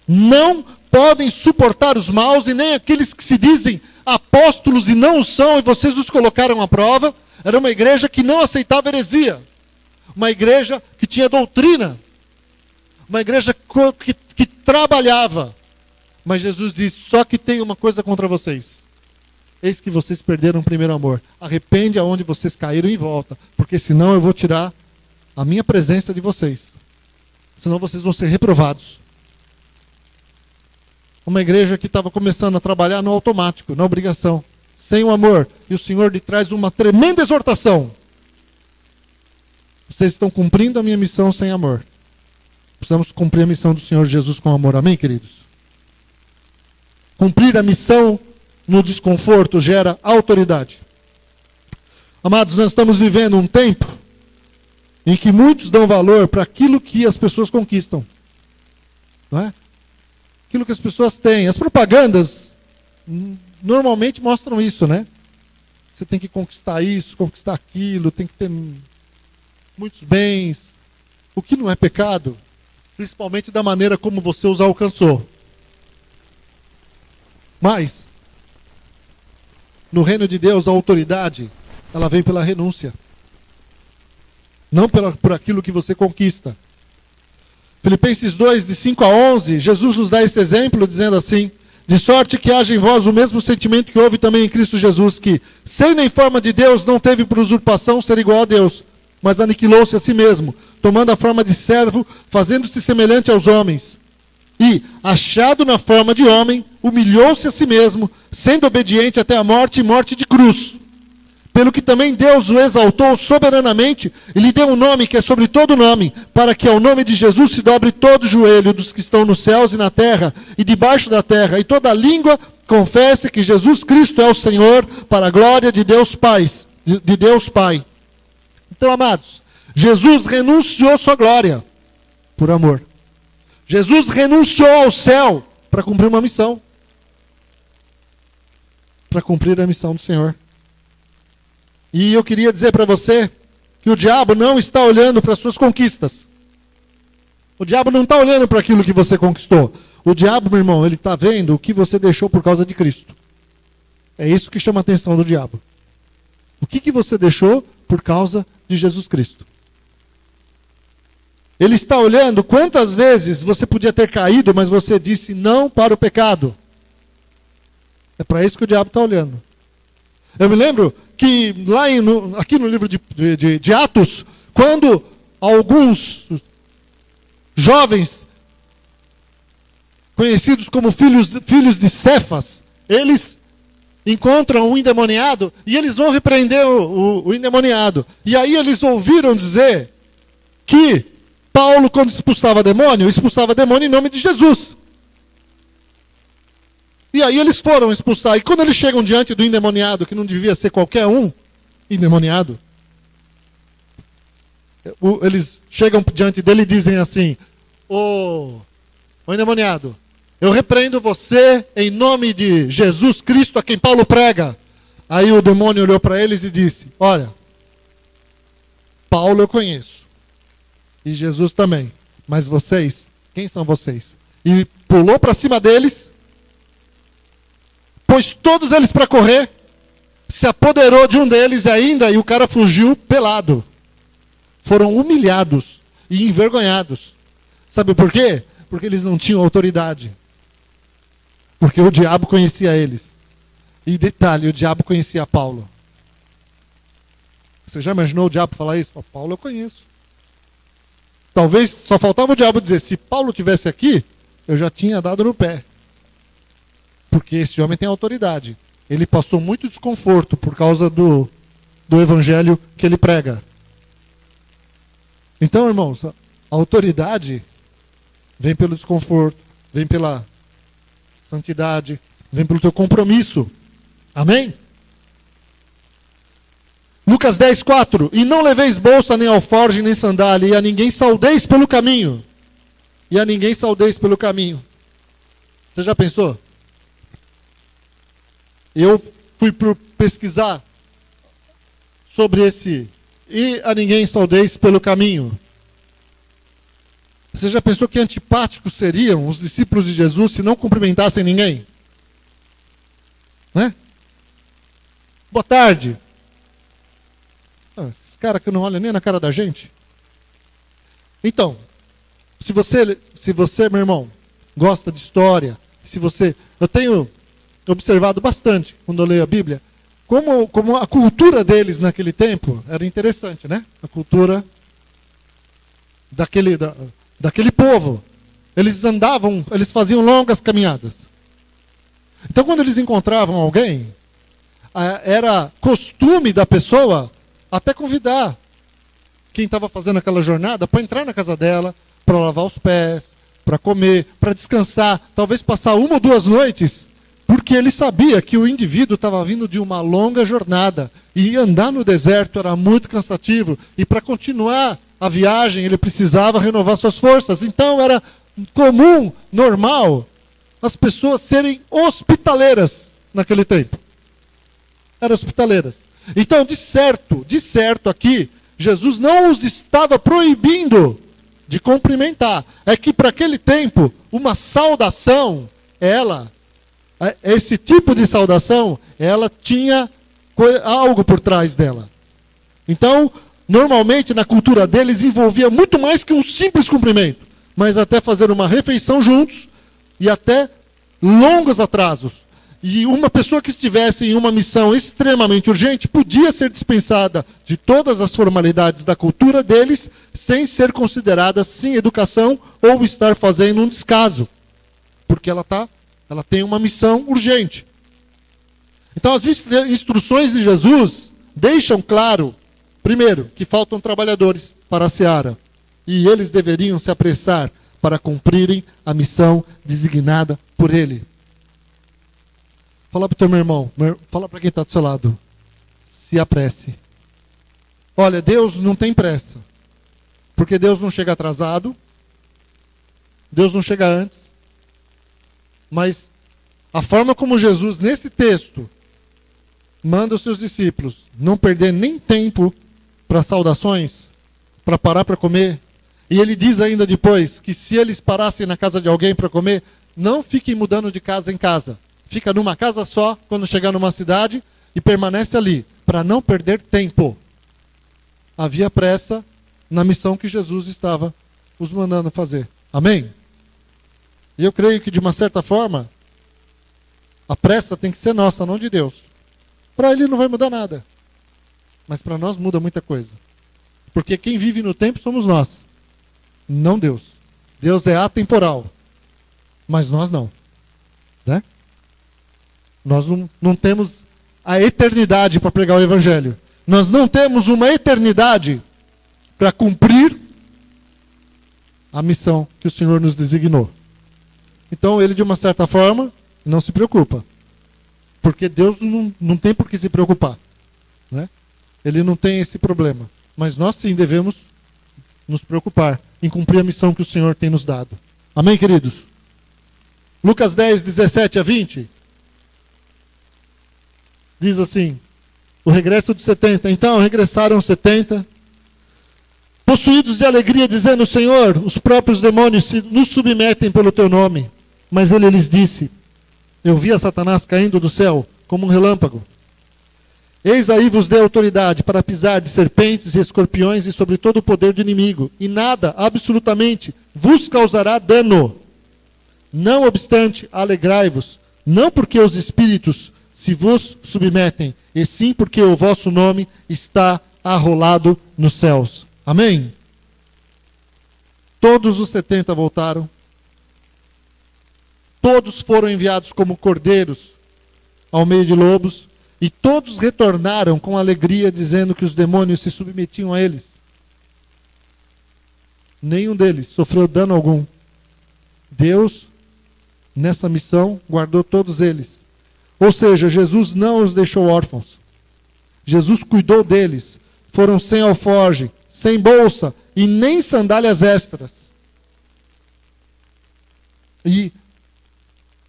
não podem suportar os maus, e nem aqueles que se dizem apóstolos e não o são, e vocês os colocaram à prova. Era uma igreja que não aceitava heresia. Uma igreja que tinha doutrina. Uma igreja que trabalhava. Mas Jesus disse, só que tem uma coisa contra vocês. Eis que vocês perderam o primeiro amor. Arrepende aonde vocês caíram e volta. Porque senão eu vou tirar a minha presença de vocês. Senão vocês vão ser reprovados. Uma igreja que estava começando a trabalhar no automático, na obrigação, sem o amor. E o Senhor lhe traz uma tremenda exortação. Vocês estão cumprindo a minha missão sem amor. Precisamos cumprir a missão do Senhor Jesus com amor. Amém, queridos? Cumprir a missão no desconforto gera autoridade. Amados, nós estamos vivendo um tempo em que muitos dão valor para aquilo que as pessoas conquistam. Não é? Aquilo que as pessoas têm. As propagandas normalmente mostram isso, né? Você tem que conquistar isso, conquistar aquilo, tem que ter muitos bens. O que não é pecado, principalmente da maneira como você os alcançou. Mas, no reino de Deus, a autoridade, ela vem pela renúncia. Não por aquilo que você conquista. Filipenses 2, de 5 a 11, Jesus nos dá esse exemplo, dizendo assim, de sorte que haja em vós o mesmo sentimento que houve também em Cristo Jesus, que, sendo em forma de Deus, não teve por usurpação ser igual a Deus, mas aniquilou-se a si mesmo, tomando a forma de servo, fazendo-se semelhante aos homens. E, achado na forma de homem, humilhou-se a si mesmo, sendo obediente até a morte e morte de cruz. Pelo que também Deus o exaltou soberanamente e lhe deu um nome que é sobre todo nome, para que ao nome de Jesus se dobre todo o joelho dos que estão nos céus e na terra e debaixo da terra, e toda língua confesse que Jesus Cristo é o Senhor, para a glória de Deus Pai. Então, amados, Jesus renunciou sua glória por amor. Jesus renunciou ao céu para cumprir uma missão. Para cumprir a missão do Senhor. E eu queria dizer para você que o diabo não está olhando para as suas conquistas. O diabo não está olhando para aquilo que você conquistou. O diabo, meu irmão, ele está vendo o que você deixou por causa de Cristo. É isso que chama a atenção do diabo. O que você deixou por causa de Jesus Cristo? Ele está olhando quantas vezes você podia ter caído, mas você disse não para o pecado. É para isso que o diabo está olhando. Eu me lembro que lá aqui no livro de Atos, quando alguns jovens, conhecidos como filhos de Cefas, eles encontram um endemoniado e eles vão repreender o endemoniado. E aí eles ouviram dizer que Paulo, quando expulsava demônio em nome de Jesus. E aí eles foram expulsar. E quando eles chegam diante do endemoniado, que não devia ser qualquer um endemoniado, eles chegam diante dele e dizem assim, ô endemoniado, eu repreendo você em nome de Jesus Cristo, a quem Paulo prega. Aí o demônio olhou para eles e disse, olha, Paulo eu conheço. E Jesus também. Mas vocês, quem são vocês? E pulou para cima deles, pôs todos eles para correr, se apoderou de um deles ainda, e o cara fugiu pelado. Foram humilhados e envergonhados. Sabe por quê? Porque eles não tinham autoridade. Porque o diabo conhecia eles. E detalhe, o diabo conhecia Paulo. Você já imaginou o diabo falar isso? Paulo eu conheço. Talvez só faltava o diabo dizer, se Paulo tivesse aqui, eu já tinha dado no pé. Porque esse homem tem autoridade. Ele passou muito desconforto por causa do evangelho que ele prega. Então, irmãos, a autoridade vem pelo desconforto, vem pela santidade, vem pelo teu compromisso. Amém? Lucas 10, 4. E não leveis bolsa, nem alforge, nem sandália, e a ninguém saudeis pelo caminho. E a ninguém saudeis pelo caminho. Você já pensou? Eu fui pesquisar sobre esse. E a ninguém saudeis pelo caminho. Você já pensou que antipáticos seriam os discípulos de Jesus se não cumprimentassem ninguém? Né? Boa tarde. cara que não olha nem na cara da gente? Então, se você, meu irmão, gosta de história, eu tenho observado bastante, quando eu leio a Bíblia, como a cultura deles naquele tempo era interessante, né? A cultura daquele povo. Eles faziam longas caminhadas. Então, quando eles encontravam alguém, era costume da pessoa até convidar quem estava fazendo aquela jornada para entrar na casa dela, para lavar os pés, para comer, para descansar, talvez passar 1 ou 2 noites, porque ele sabia que o indivíduo estava vindo de uma longa jornada e andar no deserto era muito cansativo, e para continuar a viagem ele precisava renovar suas forças. Então era comum, normal, as pessoas serem hospitaleiras naquele tempo. Eram hospitaleiras. Então, de certo aqui, Jesus não os estava proibindo de cumprimentar. É que para aquele tempo, uma saudação, esse tipo de saudação, ela tinha algo por trás dela. Então, normalmente na cultura deles envolvia muito mais que um simples cumprimento, mas até fazer uma refeição juntos e até longos atrasos. E uma pessoa que estivesse em uma missão extremamente urgente podia ser dispensada de todas as formalidades da cultura deles, sem ser considerada sem educação ou estar fazendo um descaso, porque ela tem uma missão urgente. Então as instruções de Jesus deixam claro, primeiro, que faltam trabalhadores para a seara, e eles deveriam se apressar para cumprirem a missão designada por ele. Fala para o teu irmão, fala para quem está do seu lado, se apresse. Olha, Deus não tem pressa, porque Deus não chega atrasado, Deus não chega antes, mas a forma como Jesus, nesse texto, manda os seus discípulos não perder nem tempo para saudações, para parar para comer, e ele diz ainda depois que se eles parassem na casa de alguém para comer, não fiquem mudando de casa em casa. Fica numa casa só quando chegar numa cidade e permanece ali, para não perder tempo. Havia pressa na missão que Jesus estava os mandando fazer. Amém? E eu creio que, de uma certa forma, a pressa tem que ser nossa, não de Deus. Para ele não vai mudar nada. Mas para nós muda muita coisa. Porque quem vive no tempo somos nós, não Deus. Deus é atemporal, mas nós não. Né? Nós não temos a eternidade para pregar o Evangelho. Nós não temos uma eternidade para cumprir a missão que o Senhor nos designou. Então ele, de uma certa forma, não se preocupa. Porque Deus não tem por que se preocupar. Né? Ele não tem esse problema. Mas nós sim devemos nos preocupar em cumprir a missão que o Senhor tem nos dado. Amém, queridos? Lucas 10, 17 a 20. Diz assim, o regresso dos 70. Então regressaram os 70, possuídos de alegria, dizendo: Senhor, os próprios demônios nos submetem pelo teu nome. Mas ele lhes disse: eu vi a Satanás caindo do céu como um relâmpago. Eis aí vos dei autoridade para pisar de serpentes e escorpiões e sobre todo o poder do inimigo, e nada, absolutamente, vos causará dano. Não obstante, alegrai-vos, não porque os espíritos se vos submetem, e sim porque o vosso nome está arrolado nos céus. Amém? Todos os 70 voltaram. Todos foram enviados como cordeiros ao meio de lobos. E todos retornaram com alegria, dizendo que os demônios se submetiam a eles. Nenhum deles sofreu dano algum. Deus, nessa missão, guardou todos eles. Ou seja, Jesus não os deixou órfãos. Jesus cuidou deles. Foram sem alforge, sem bolsa e nem sandálias extras. E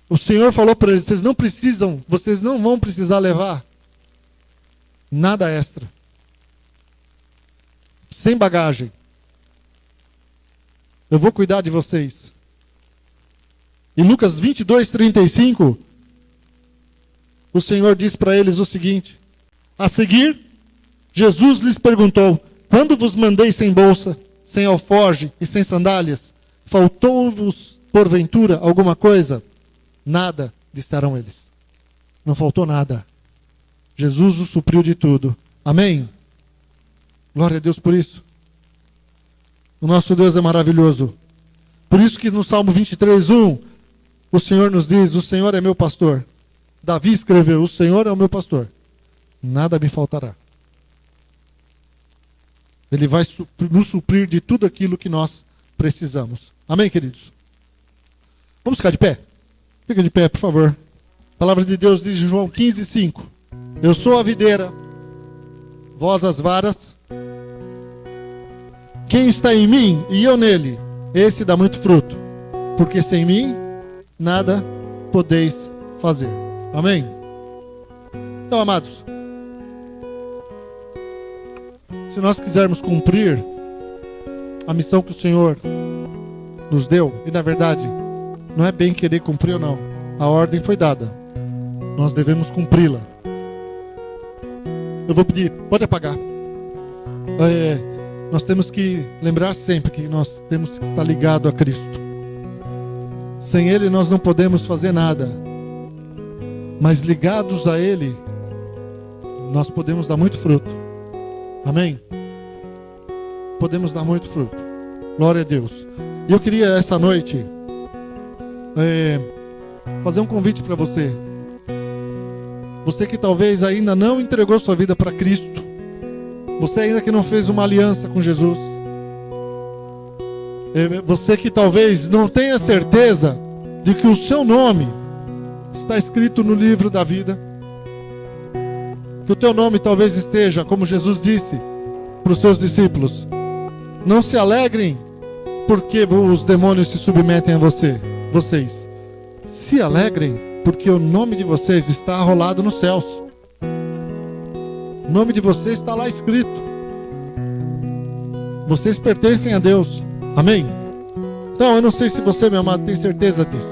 o Senhor falou para eles: vocês não vão precisar levar nada extra. Sem bagagem. Eu vou cuidar de vocês. Em Lucas 22, 35, o Senhor diz para eles o seguinte: a seguir, Jesus lhes perguntou: quando vos mandei sem bolsa, sem alforge e sem sandálias, faltou-vos porventura alguma coisa? Nada, disseram eles. Não faltou nada. Jesus os supriu de tudo. Amém? Glória a Deus por isso. O nosso Deus é maravilhoso. Por isso que no Salmo 23:1, o Senhor nos diz: o Senhor é meu pastor. Davi escreveu: o Senhor é o meu pastor, nada me faltará. Ele vai nos suprir de tudo aquilo que nós precisamos. Amém, queridos? Vamos ficar de pé? Fica de pé, por favor. A palavra de Deus diz em João 15:5: eu sou a videira, vós as varas. Quem está em mim e eu nele, esse dá muito fruto, porque sem mim nada podeis fazer. Amém? Então, amados, se nós quisermos cumprir a missão que o Senhor nos deu, e na verdade não é bem querer cumprir ou não, a ordem foi dada, nós devemos cumpri-la. Eu vou pedir, pode apagar. Nós temos que lembrar sempre que nós temos que estar ligado a Cristo. Sem Ele nós não podemos fazer nada, mas ligados a Ele nós podemos dar muito fruto. Amém? Podemos dar muito fruto. Glória a Deus. E eu queria essa noite fazer um convite para você. Você que talvez ainda não entregou sua vida para Cristo. Você ainda que não fez uma aliança com Jesus. Você que talvez não tenha certeza de que o seu nome está escrito no livro da vida. Que o teu nome talvez esteja, como Jesus disse para os seus discípulos: não se alegrem porque os demônios se submetem a vocês. Se alegrem porque o nome de vocês está arrolado nos céus. O nome de vocês está lá escrito. Vocês pertencem a Deus. Amém? Então, eu não sei se você, meu amado, tem certeza disso.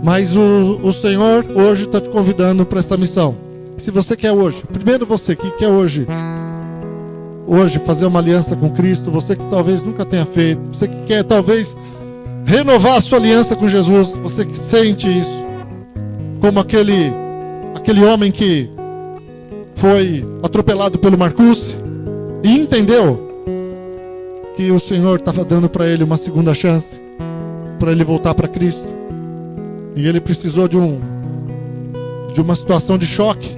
Mas o Senhor hoje está te convidando para essa missão. Se você quer hoje, primeiro você que quer hoje fazer uma aliança com Cristo, você que talvez nunca tenha feito, você que quer talvez renovar a sua aliança com Jesus, você que sente isso, como aquele homem que foi atropelado pelo Marcuse e entendeu que o Senhor estava dando para ele uma segunda chance, para ele voltar para Cristo, e ele precisou de uma situação de choque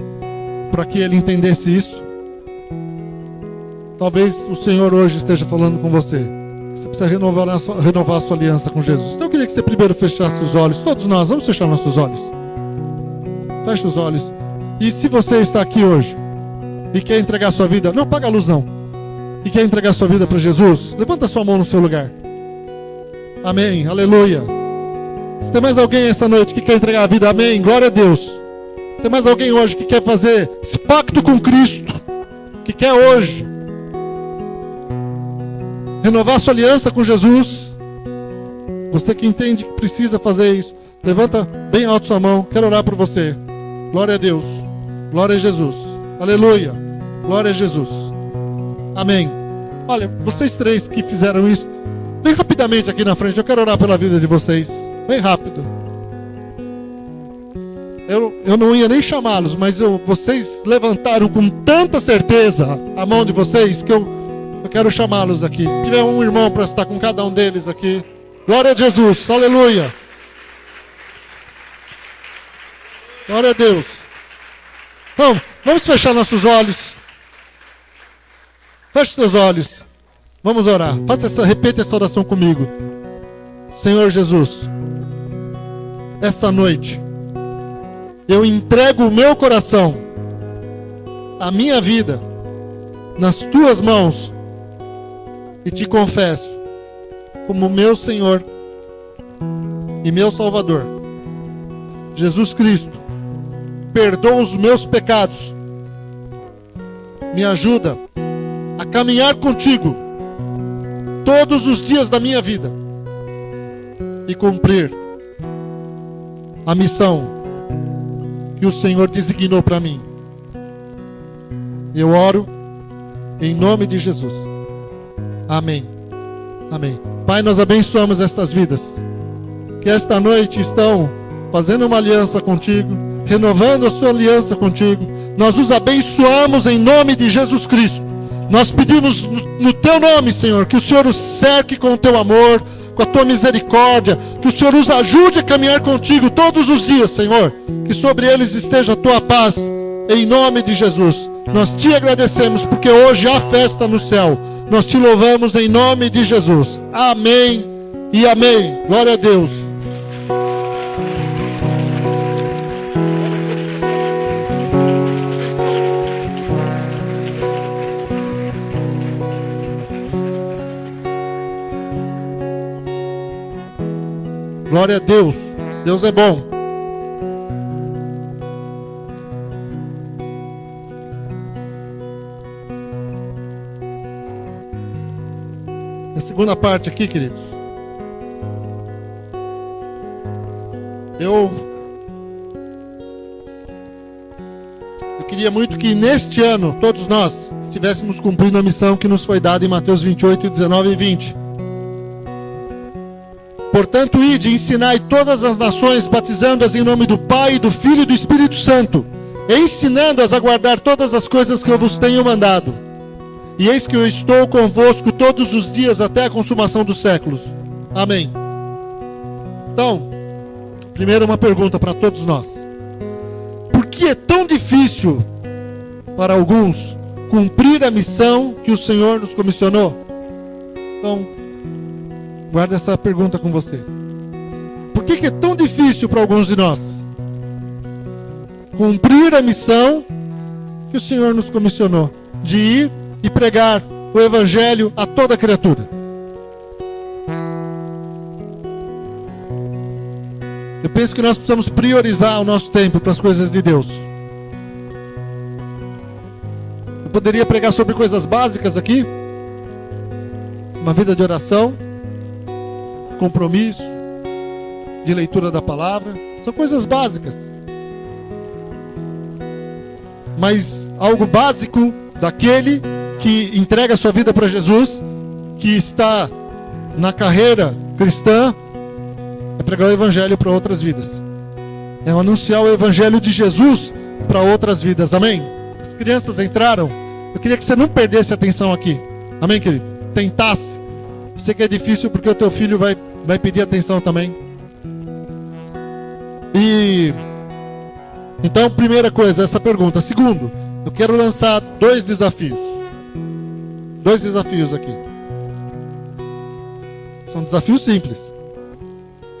para que ele entendesse isso. Talvez o Senhor hoje esteja falando com você. Você precisa renovar a sua aliança com Jesus. Então eu queria que você primeiro fechasse os olhos. Todos nós, vamos fechar nossos olhos. Feche os olhos. E se você está aqui hoje e quer entregar sua vida, não apaga a luz não, e quer entregar sua vida para Jesus, levanta sua mão no seu lugar. Amém, aleluia. Se tem mais alguém essa noite que quer entregar a vida, amém, glória a Deus. Tem mais alguém hoje que quer fazer esse pacto com Cristo, que quer hoje renovar sua aliança com Jesus? Você que entende que precisa fazer isso, levanta bem alto sua mão. Quero orar por você. Glória a Deus, glória a Jesus, aleluia, glória a Jesus, amém. Olha, vocês três que fizeram isso, vem rapidamente aqui na frente. Eu quero orar pela vida de vocês, bem rápido. Eu não ia nem chamá-los, mas vocês levantaram com tanta certeza a mão de vocês que eu quero chamá-los aqui. Se tiver um irmão para estar com cada um deles aqui. Glória a Jesus, aleluia. Glória a Deus. Então, vamos fechar nossos olhos. Feche seus olhos. Vamos orar. Repita essa oração comigo. Senhor Jesus, esta noite eu entrego o meu coração, a minha vida, nas tuas mãos e te confesso como meu Senhor e meu Salvador. Jesus Cristo, perdoa os meus pecados, me ajuda a caminhar contigo todos os dias da minha vida e cumprir a missão que o Senhor designou para mim. Eu oro em nome de Jesus. Amém. Amém. Pai, nós abençoamos estas vidas que esta noite estão fazendo uma aliança contigo, renovando a sua aliança contigo. Nós os abençoamos em nome de Jesus Cristo. Nós pedimos no teu nome, Senhor, que o Senhor os cerque com o teu amor, com a tua misericórdia, que o Senhor os ajude a caminhar contigo todos os dias, Senhor, que sobre eles esteja a tua paz, em nome de Jesus. Nós te agradecemos porque hoje há festa no céu. Nós te louvamos em nome de Jesus. Amém e amém. Glória a Deus. Glória a Deus. Deus é bom. A segunda parte aqui, queridos. Eu queria muito que neste ano, todos nós, estivéssemos cumprindo a missão que nos foi dada em Mateus 28, 19 e 20. Portanto, ide e ensinai todas as nações, batizando-as em nome do Pai, do Filho e do Espírito Santo, e ensinando-as a guardar todas as coisas que eu vos tenho mandado. E eis que eu estou convosco todos os dias até a consumação dos séculos. Amém. Então, primeiro uma pergunta para todos nós. Por que é tão difícil para alguns cumprir a missão que o Senhor nos comissionou? Então, guarda essa pergunta com você. Por que é tão difícil para alguns de nós cumprir a missão que o Senhor nos comissionou, de ir e pregar o Evangelho a toda criatura? Eu penso que nós precisamos priorizar o nosso tempo para as coisas de Deus. Eu poderia pregar sobre coisas básicas aqui, uma vida de oração, compromisso, de leitura da palavra, são coisas básicas. Mas algo básico daquele que entrega a sua vida para Jesus, que está na carreira cristã, é pregar o Evangelho para outras vidas. É anunciar o Evangelho de Jesus para outras vidas. Amém? As crianças entraram. Eu queria que você não perdesse a atenção aqui. Amém, querido? Tentasse. Eu sei que é difícil porque o teu filho vai pedir atenção também. E então, primeira coisa, essa pergunta. Segundo, eu quero lançar dois desafios. Dois desafios aqui. São desafios simples,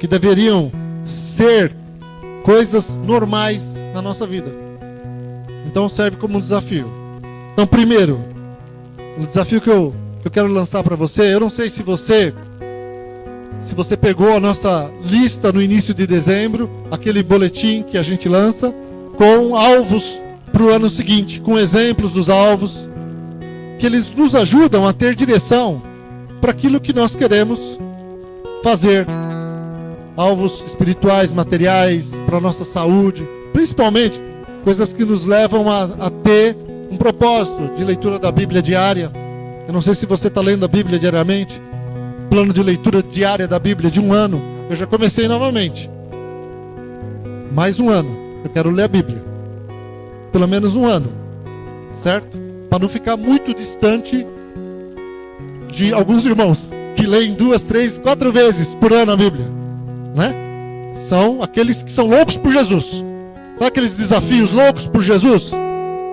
que deveriam ser coisas normais na nossa vida. Então serve como um desafio. Então, primeiro, o desafio que eu quero lançar para você, eu não sei se você pegou a nossa lista no início de dezembro, aquele boletim que a gente lança, com alvos para o ano seguinte, com exemplos dos alvos, que eles nos ajudam a ter direção para aquilo que nós queremos fazer. Alvos espirituais, materiais, para a nossa saúde, principalmente coisas que nos levam a ter um propósito de leitura da Bíblia diária. Eu não sei se você está lendo a Bíblia diariamente. Plano de leitura diária da Bíblia de 1 ano. Eu já comecei novamente. Mais 1 ano. Eu quero ler a Bíblia. Pelo menos 1 ano. Certo? Para não ficar muito distante de alguns irmãos que leem 2, 3, 4 vezes por ano a Bíblia. Né? São aqueles que são loucos por Jesus. Sabe aqueles desafios loucos por Jesus?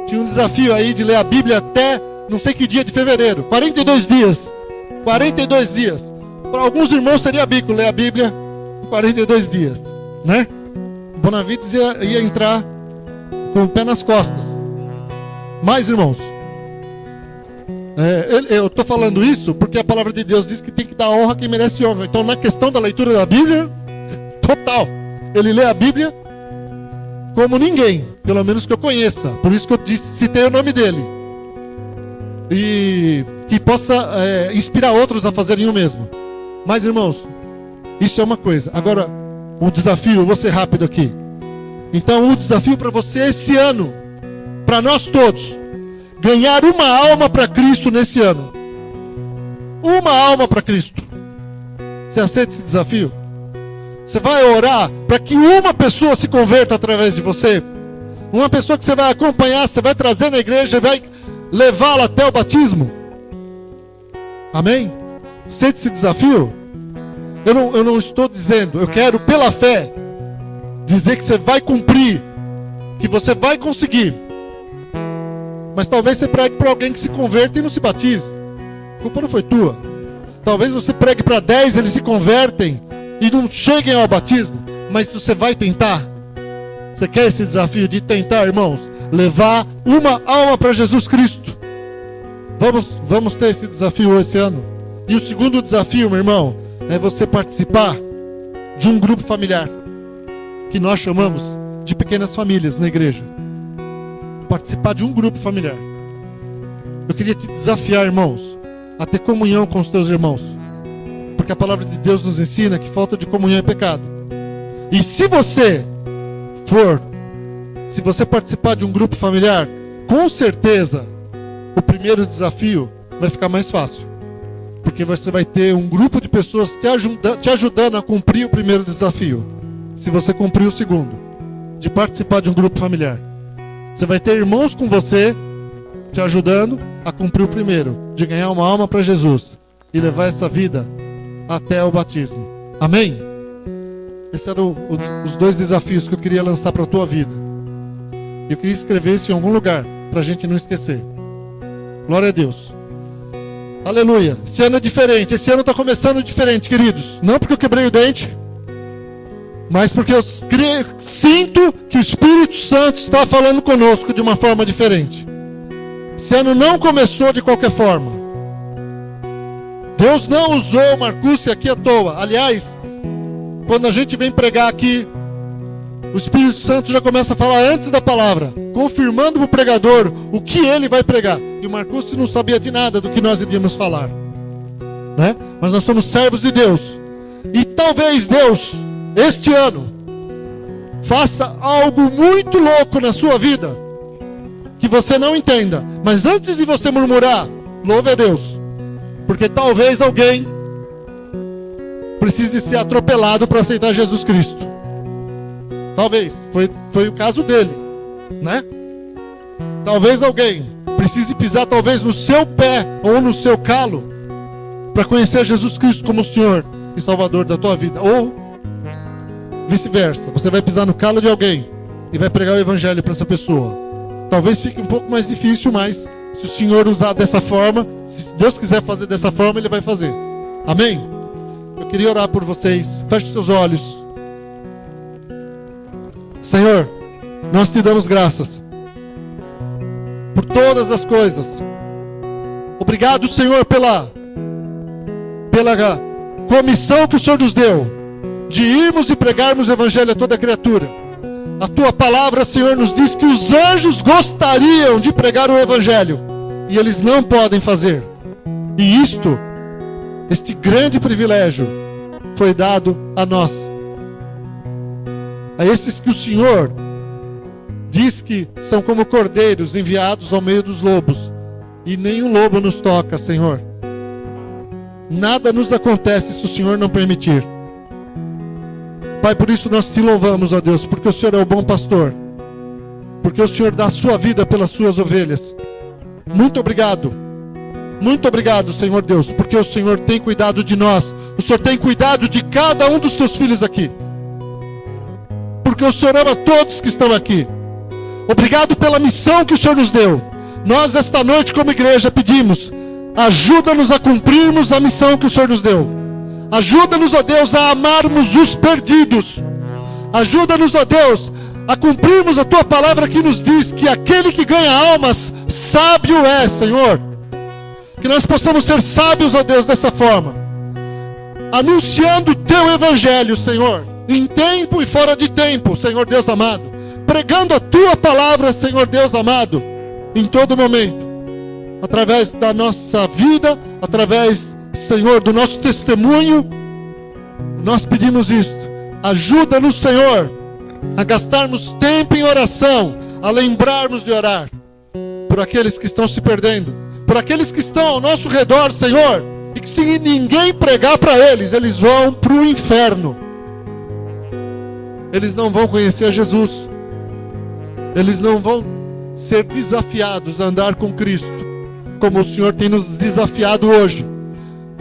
Tinha um desafio aí de ler a Bíblia até não sei que dia de fevereiro. 42 dias. 42 dias. Para alguns irmãos seria bico ler a Bíblia em 42 dias. Né? Bonavides ia entrar com o pé nas costas. Mas, irmãos, eu estou falando isso porque a palavra de Deus diz que tem que dar honra a quem merece honra. Então, na questão da leitura da Bíblia, total. Ele lê a Bíblia como ninguém, pelo menos que eu conheça. Por isso que eu citei o nome dele. E que possa inspirar outros a fazerem o mesmo. Mas, irmãos, isso é uma coisa. Agora, o desafio, eu vou ser rápido aqui. Então, o desafio para você esse ano, para nós todos, ganhar uma alma para Cristo nesse ano. Uma alma para Cristo. Você aceita esse desafio? Você vai orar para que uma pessoa se converta através de você? Uma pessoa que você vai acompanhar, você vai trazer na igreja e vai levá-la até o batismo? Amém? Aceita esse desafio? Eu não estou dizendo, eu quero pela fé dizer que você vai cumprir, que você vai conseguir. Mas talvez você pregue para alguém que se converta e não se batize. A culpa não foi tua. Talvez você pregue para 10, eles se convertem e não cheguem ao batismo. Mas você vai tentar. Você quer esse desafio de tentar, irmãos, levar uma alma para Jesus Cristo? Vamos ter esse desafio esse ano. E o segundo desafio, meu irmão, é você participar de um grupo familiar, que nós chamamos de pequenas famílias na igreja. Participar de um grupo familiar. Eu queria te desafiar, irmãos, a ter comunhão com os teus irmãos, porque a palavra de Deus nos ensina que falta de comunhão é pecado. E se você participar de um grupo familiar, com certeza o primeiro desafio vai ficar mais fácil, porque você vai ter um grupo de pessoas te ajudando a cumprir o primeiro desafio. Se você cumprir o segundo, de participar de um grupo familiar, você vai ter irmãos com você te ajudando a cumprir o primeiro, de ganhar uma alma para Jesus e levar essa vida até o batismo. Amém? Esses eram os dois desafios que eu queria lançar para a tua vida. Eu queria escrever isso em algum lugar, para a gente não esquecer. Glória a Deus. Aleluia. Esse ano é diferente. Esse ano está começando diferente, queridos. Não porque eu quebrei o dente, mas porque eu sinto que o Espírito Santo está falando conosco de uma forma diferente. Esse ano não começou de qualquer forma. Deus não usou o Marcúcio aqui à toa. Aliás, quando a gente vem pregar aqui, o Espírito Santo já começa a falar antes da palavra, confirmando para o pregador o que ele vai pregar. E o Marcúcio não sabia de nada do que nós iríamos falar, né? Mas nós somos servos de Deus. E talvez Deus, este ano, faça algo muito louco na sua vida, que você não entenda. Mas antes de você murmurar, louve a Deus, porque talvez alguém precise ser atropelado para aceitar Jesus Cristo. Talvez, foi o caso dele, né? Talvez alguém precise pisar talvez no seu pé ou no seu calo para conhecer Jesus Cristo como o Senhor e Salvador da tua vida. Ou vice-versa, você vai pisar no calo de alguém e vai pregar o Evangelho para essa pessoa. Talvez fique um pouco mais difícil, mas se o Senhor usar dessa forma, se Deus quiser fazer dessa forma, Ele vai fazer. Amém? Eu queria orar por vocês. Feche seus olhos. Senhor, nós te damos graças por todas as coisas. Obrigado, Senhor, pela comissão que o Senhor nos deu de irmos e pregarmos o Evangelho a toda criatura. A tua palavra, Senhor, nos diz que os anjos gostariam de pregar o Evangelho e eles não podem fazer. E este grande privilégio foi dado a nós, a esses que o Senhor diz que são como cordeiros enviados ao meio dos lobos, e nenhum lobo nos toca, Senhor. Nada nos acontece se o Senhor não permitir. Pai, por isso nós te louvamos, ó Deus, porque o Senhor é o bom pastor, porque o Senhor dá a sua vida pelas suas ovelhas. Muito obrigado, Senhor Deus, porque o Senhor tem cuidado de nós, o Senhor tem cuidado de cada um dos teus filhos aqui, porque o Senhor ama todos que estão aqui. Obrigado pela missão que o Senhor nos deu. Nós esta noite como igreja pedimos, ajuda-nos a cumprirmos a missão que o Senhor nos deu. Ajuda-nos, ó Deus, a amarmos os perdidos. Ajuda-nos, ó Deus, a cumprirmos a tua palavra que nos diz que aquele que ganha almas, sábio é, Senhor. Que nós possamos ser sábios, ó Deus, dessa forma, anunciando o teu Evangelho, Senhor, em tempo e fora de tempo, Senhor Deus amado, pregando a tua palavra, Senhor Deus amado, em todo momento, através da nossa vida, através, Senhor, do nosso testemunho. Nós pedimos isto. Ajuda-nos, Senhor, a gastarmos tempo em oração, a lembrarmos de orar, por aqueles que estão se perdendo, por aqueles que estão ao nosso redor, Senhor, e que se ninguém pregar para eles, eles vão para o inferno. Eles não vão conhecer Jesus. Eles não vão ser desafiados a andar com Cristo, como o Senhor tem nos desafiado hoje.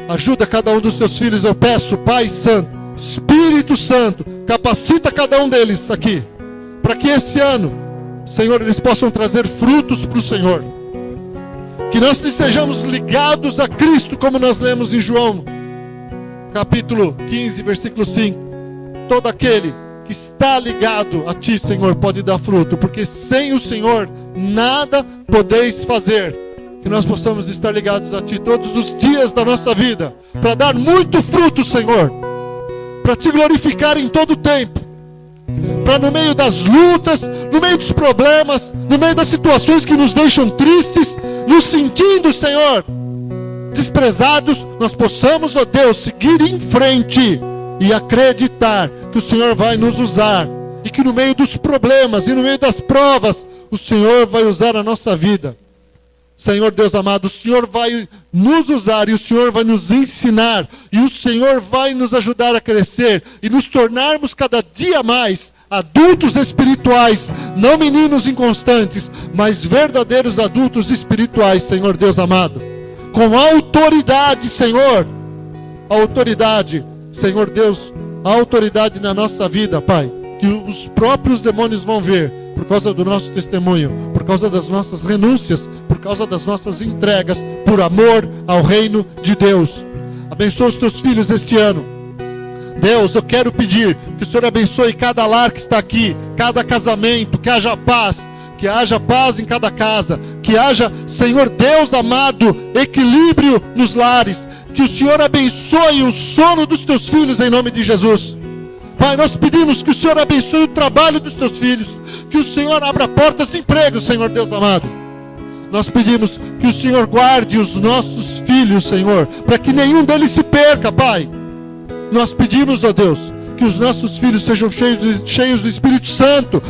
Ajuda cada um dos teus filhos, eu peço, Pai Santo, Espírito Santo, capacita cada um deles aqui, para que esse ano, Senhor, eles possam trazer frutos para o Senhor. Que nós estejamos ligados a Cristo, como nós lemos em João, capítulo 15, versículo 5. Todo aquele que está ligado a Ti, Senhor, pode dar fruto, porque sem o Senhor nada podeis fazer. Que nós possamos estar ligados a Ti todos os dias da nossa vida, para dar muito fruto, Senhor, para Te glorificar em todo o tempo, para no meio das lutas, no meio dos problemas, no meio das situações que nos deixam tristes, nos sentindo, Senhor, desprezados, nós possamos, ó Deus, seguir em frente e acreditar que o Senhor vai nos usar, e que no meio dos problemas e no meio das provas, o Senhor vai usar a nossa vida. Senhor Deus amado, o Senhor vai nos usar e o Senhor vai nos ensinar, e o Senhor vai nos ajudar a crescer e nos tornarmos cada dia mais adultos espirituais, não meninos inconstantes, mas verdadeiros adultos espirituais, Senhor Deus amado, com autoridade, Senhor, autoridade, Senhor Deus, autoridade na nossa vida, Pai, que os próprios demônios vão ver, por causa do nosso testemunho, por causa das nossas renúncias, por causa das nossas entregas, por amor ao reino de Deus. Abençoa os teus filhos este ano. Deus, eu quero pedir que o Senhor abençoe cada lar que está aqui, cada casamento, que haja paz em cada casa, que haja, Senhor Deus amado, equilíbrio nos lares, que o Senhor abençoe o sono dos teus filhos em nome de Jesus. Pai, nós pedimos que o Senhor abençoe o trabalho dos teus filhos, que o Senhor abra portas de emprego, Senhor Deus amado. Nós pedimos que o Senhor guarde os nossos filhos, Senhor, para que nenhum deles se perca, Pai. Nós pedimos, ó Deus, que os nossos filhos sejam cheios do Espírito Santo,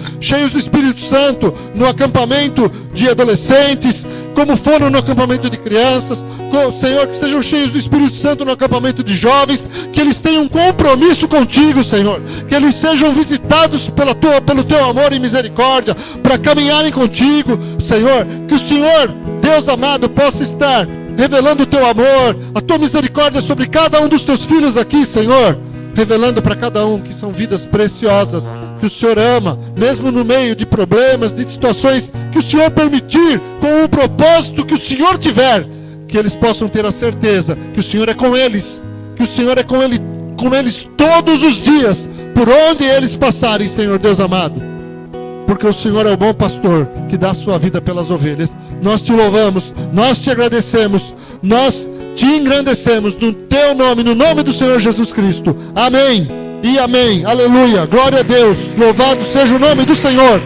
no acampamento de adolescentes, como foram no acampamento de crianças, Senhor, que sejam cheios do Espírito Santo no acampamento de jovens, que eles tenham um compromisso contigo, Senhor, que eles sejam visitados pelo teu amor e misericórdia, para caminharem contigo, Senhor, que o Senhor, Deus amado, possa estar revelando o teu amor, a tua misericórdia sobre cada um dos teus filhos aqui, Senhor, revelando para cada um que são vidas preciosas, que o Senhor ama, mesmo no meio de problemas, de situações que o Senhor permitir, com o propósito que o Senhor tiver, que eles possam ter a certeza que o Senhor é com eles, que o Senhor é com eles todos os dias, por onde eles passarem, Senhor Deus amado, porque o Senhor é o bom pastor, que dá a sua vida pelas ovelhas. Nós te louvamos, nós te agradecemos, nós te engrandecemos no teu nome, no nome do Senhor Jesus Cristo. Amém e amém. Aleluia. Glória a Deus. Louvado seja o nome do Senhor.